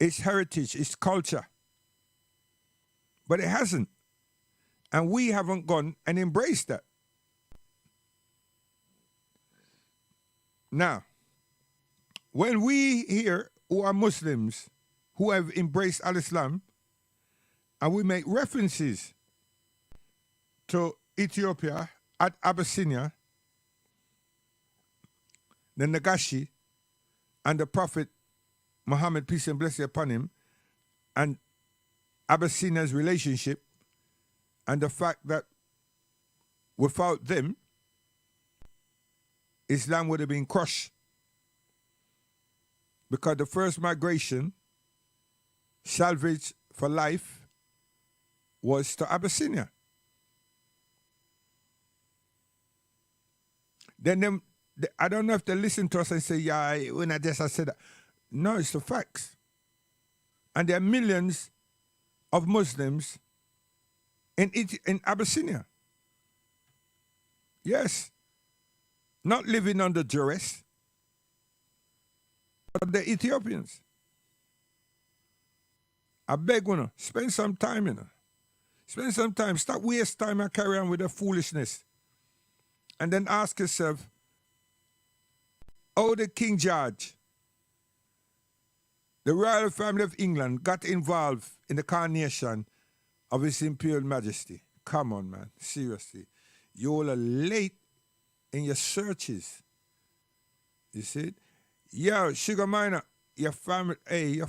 its heritage, its culture. But it hasn't. And we haven't gone and embraced that. Now, when we here who are Muslims who have embraced Al-Islam, and we make references to Ethiopia at Abyssinia, the Nagashi, and the Prophet Muhammad, peace and blessing upon him, and Abyssinia's relationship, and the fact that without them, Islam would have been crushed. Because the first migration, salvage for life, was to Abyssinia. Then I don't know if they listen to us and say, yeah, when I said that. No, it's the facts. And there are millions of Muslims in Abyssinia. Yes. Not living under duress, but the Ethiopians. I beg you, spend some time, Spend some time. Stop waste time and carry on with the foolishness. And then ask yourself, how did King George The royal family of England got involved in the coronation of His Imperial Majesty. Come on, man. Seriously. You all are late in your searches. You see it? Yo, Sugar Miner, your family, hey,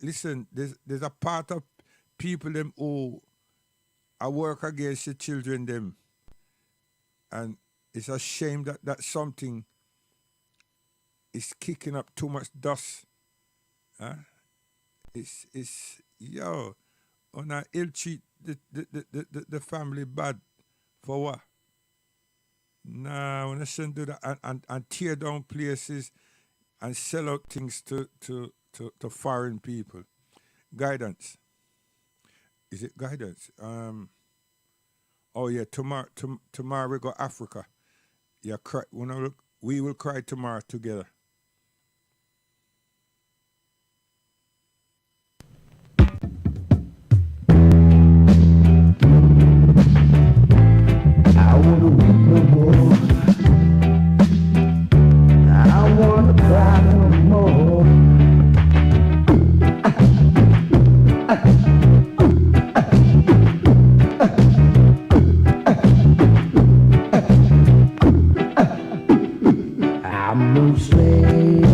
listen, there's a part of people them who I work against your children them. And it's a shame that something is kicking up too much dust. Huh? It's yo, on a ill treat the family bad for what? Nah, we shouldn't do that and tear down places and sell out things to foreign people. Guidance. Is it guidance? Oh yeah, tomorrow we go Africa. Yeah, cry, we will cry tomorrow together. I wanna weep no more. I wanna cry no more. I'm no slave.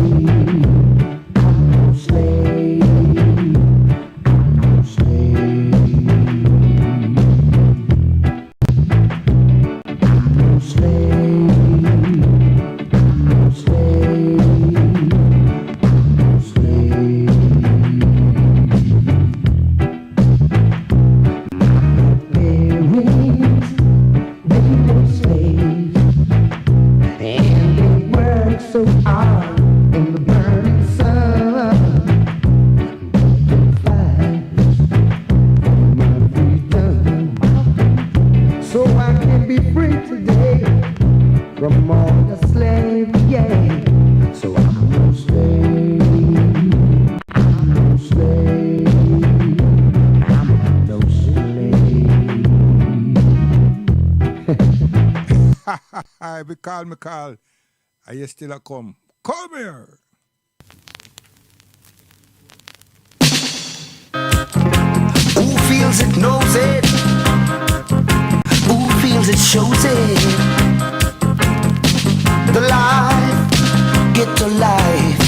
I'm no slave. I'm no slave. No slave, no slave, no slave. My parents, they were slaves, and they worked so hard in the burning sun. They fight for my freedom, so I can be free today from all the slavery, yeah. So I'm no slave, I'm no slave, I'm no slave. I be call me call. Are you still a come? Come here. Who feels it knows it. Who feels it shows it. The life, get to life.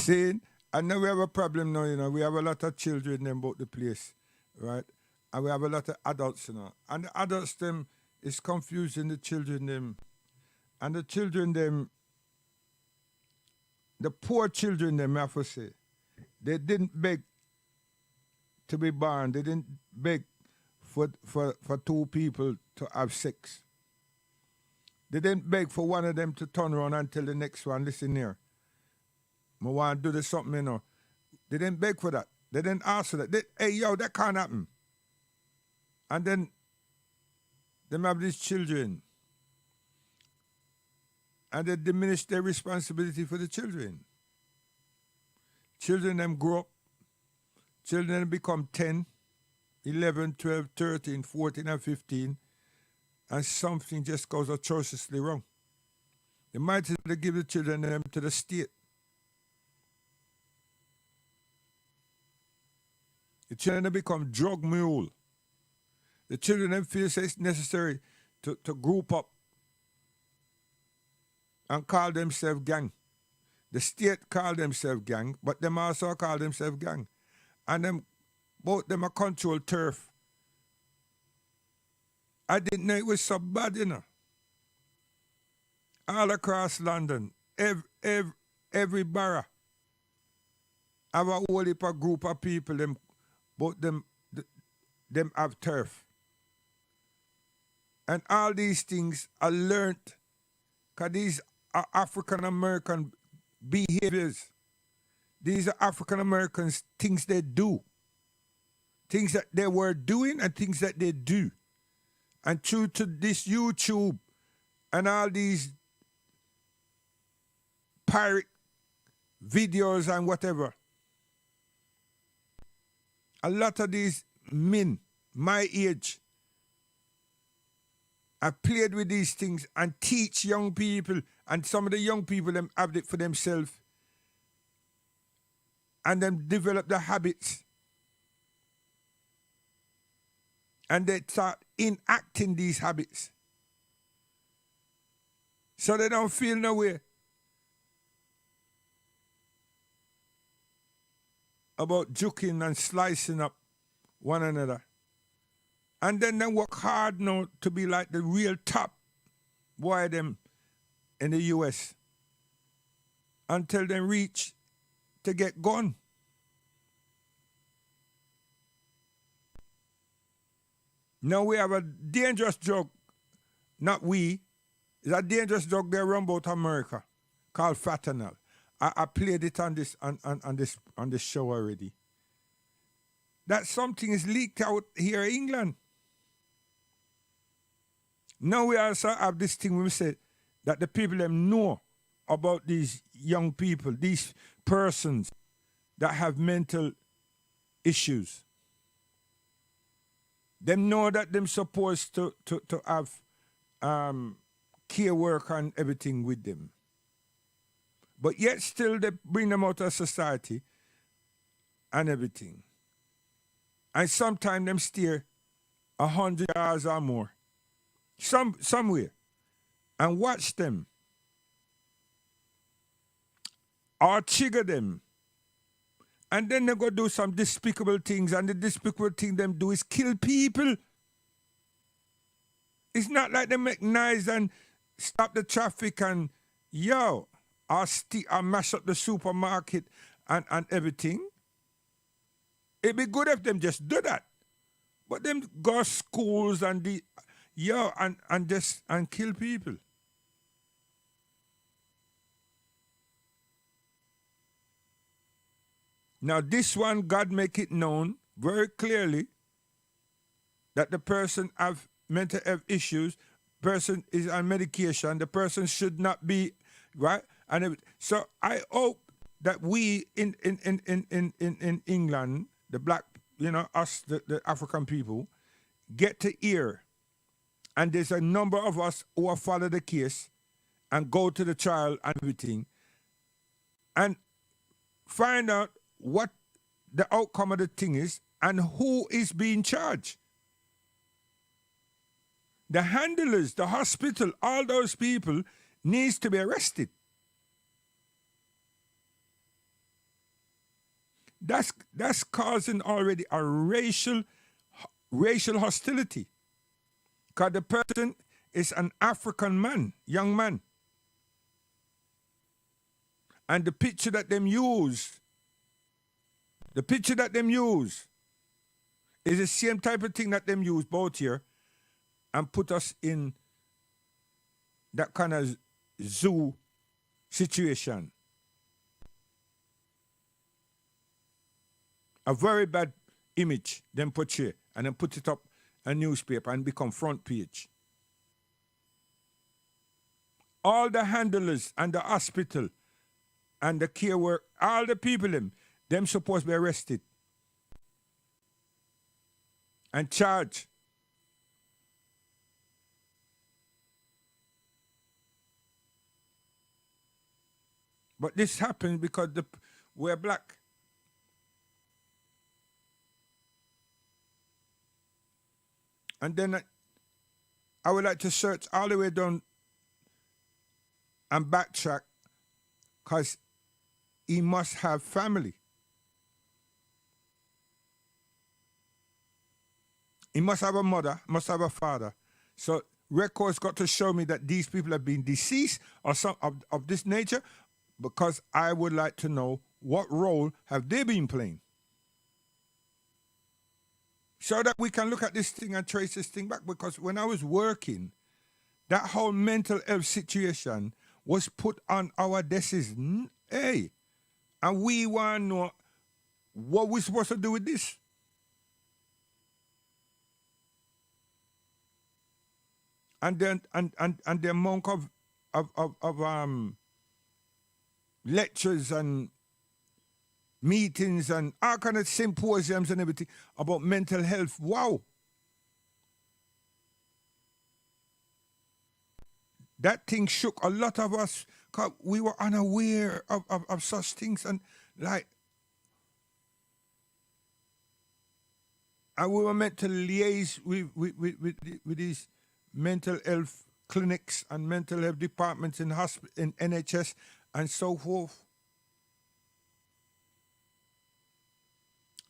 See, I know we have a problem now, you know. We have a lot of children them about the place, right? And we have a lot of adults, you know. And the adults them is confusing the children them. And the children them, the poor children them, I have to say, they didn't beg to be born. They didn't beg for two people to have sex. They didn't beg for one of them to turn around and tell the next one, listen here, I want to do this something, you know. They didn't beg for that. They didn't ask for that. Hey, yo, that can't happen. And then them have these children. And they diminish their responsibility for the children. Children them grow up. Children them become 10, 11, 12, 13, 14, and 15. And something just goes atrociously wrong. They might as well give the children them to the state. The children become drug mule. The children then feel it's necessary to group up and call themselves gang. The state call themselves gang, but them also call themselves gang. And them both them are control turf. I didn't know it was so bad, you know. All across London, every borough have a whole heap of group of people, them both them have turf. And all these things are learnt because these are African American behaviors. These are African Americans, things they do. Things that they were doing and things that they do. And through to this YouTube and all these pirate videos and whatever, a lot of these men, my age, have played with these things and teach young people, and some of the young people them have it for themselves. and then develop the habits, and they start enacting these habits. So they don't feel no way about juking and slicing up one another. And then they work hard now to be like the real top boy them in the US until they reach to get gone. Now we have a dangerous drug, not we, it's a dangerous drug they run about America called fentanyl. I played it on this show already. That something is leaked out here in England. Now we also have this thing we say that the people them know about these young people, these persons that have mental issues. Them know that them supposed to have care work and everything with them. But yet still they bring them out of society and everything. And sometimes them steer 100 yards or more. Somewhere. And watch them. Or trigger them. And then they go do some despicable things, and the despicable thing them do is kill people. It's not like they make noise and stop the traffic and or mash up the supermarket and everything. It'd be good if them just do that. But them go schools and and kill people. Now this one, God make it known very clearly that the person have mental health issues, person is on medication, the person should not be, right? And so I hope that we in England, the black, us, the African people, get to hear. And there's a number of us who have followed the case and go to the trial and everything and find out what the outcome of the thing is and who is being charged. The handlers, the hospital, all those people needs to be arrested. That's causing already a racial hostility. Because the person is an African man, young man. And the picture that them use is the same type of thing that them use both here and put us in that kind of zoo situation. A very bad image them portray and then put it up a newspaper and become front page. All the handlers and the hospital and the care work, all the people them supposed to be arrested and charged. But this happens because we're black. And then I would like to search all the way down and backtrack because he must have family. He must have a mother, must have a father. So records got to show me that these people have been deceased or some of this nature, because I would like to know what role have they been playing. So that we can look at this thing and trace this thing back. Because when I was working, that whole mental health situation was put on our desks. Hey, and we want to know what we're supposed to do with this. And then and the amount of lectures and meetings and all kind of symposiums and everything about mental health. Wow. That thing shook a lot of us because we were unaware of such things. And like, And we were meant to liaise with these mental health clinics and mental health departments in NHS and so forth.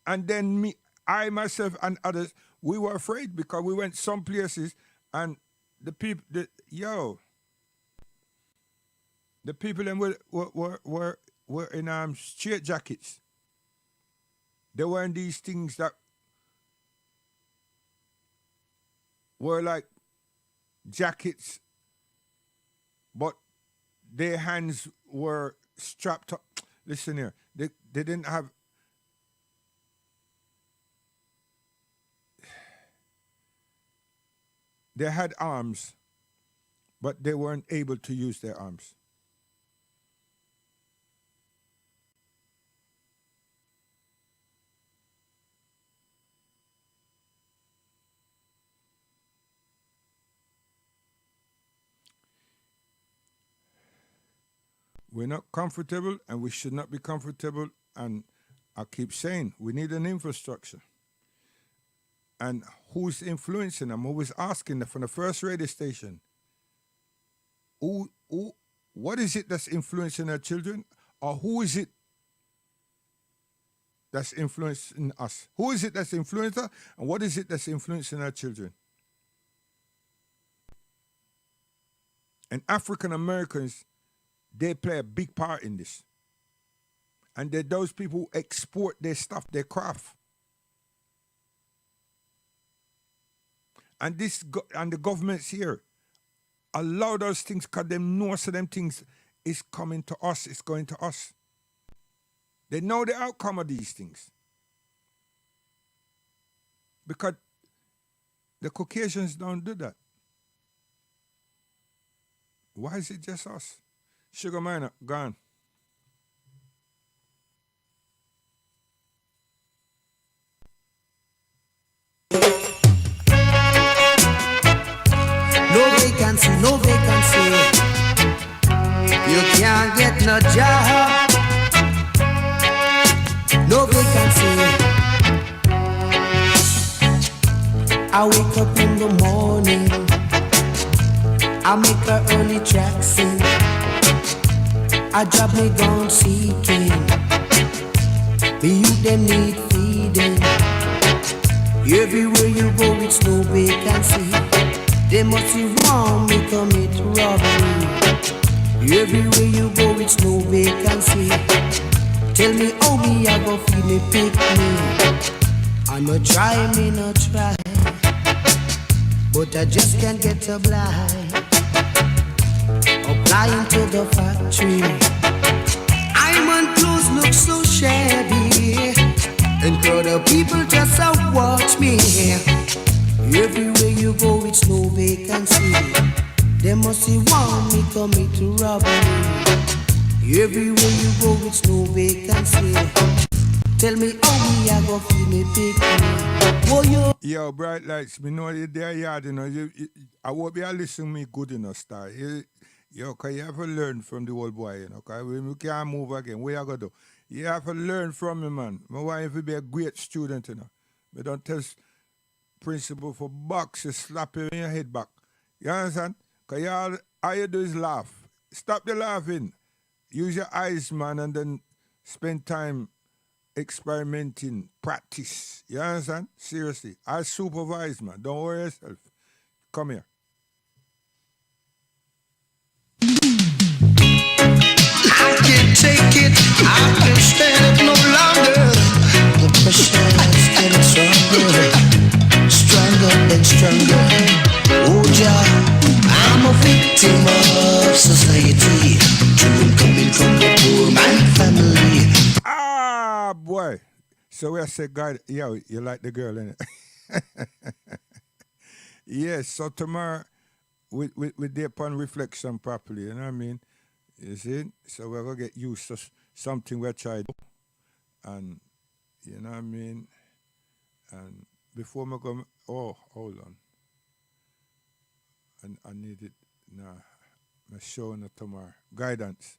And then I myself and others, we were afraid because we went some places and the people, the people then were in straight jackets. They were in these things that were like jackets, but their hands were strapped up. Listen here, they didn't have. They had arms, but they weren't able to use their arms. We're not comfortable and we should not be comfortable. And I keep saying we need an infrastructure. And who's influencing them? I'm always asking them from the first radio station, what is it that's influencing our children? Or who is it that's influencing us? Who is it that's influencing us? And what is it that's influencing our children? And African Americans, they play a big part in this. And they're those people who export their stuff, their craft. And and the governments here allow those things because they know so them things is coming to us, it's going to us. They know the outcome of these things. Because the Caucasians don't do that. Why is it just us? Sugar Miner, gone. No vacancy, no vacancy. You can't get no job. No vacancy. I wake up in the morning, I make a early track sing. I drop me gun seeking. The youth them need feeding. Everywhere you go it's no vacancy. They must be wrong, me commit robbery. Everywhere you go it's no vacancy. Tell me how me I go feed me pick me. I no try, me no try, but I just can't get a blind. Applying to the factory, I'm on clothes look so shabby, and crowd of people just watch me. Everywhere you go it's no vacancy. They must see want me commit to robbery. Everywhere you go it's no vacancy. Tell me how me I go feed me pick me. Oh, yo, bright lights, me know you there yard, you know. I hope you listen to me good enough, star. Yo, cause you have to learn from the old boy, you know. Cause we can't move again. What you gonna do? You have to learn from me, man. I want you to be a great student, you know. But don't tell principal for box, you slap you in your head back. You understand? Cause all you do is laugh. Stop the laughing. Use your eyes, man, and then spend time experimenting, practice. You understand? Seriously. I supervise, man. Don't worry yourself. Come here. I can't take it, I can't stand it no longer. The pressure is getting stronger and stronger. Oh, Jah, I'm a victim of society. Children coming from the poor man family. Ah, boy. So we say, God, yo, you like the girl, innit? Yes, so tomorrow, we day upon reflection properly, you know what I mean? You see? So we're going to get used to something we're trying to do. And, you know what I mean? And before we go, oh, hold on. And I need it now. I'm showing it tomorrow. Guidance.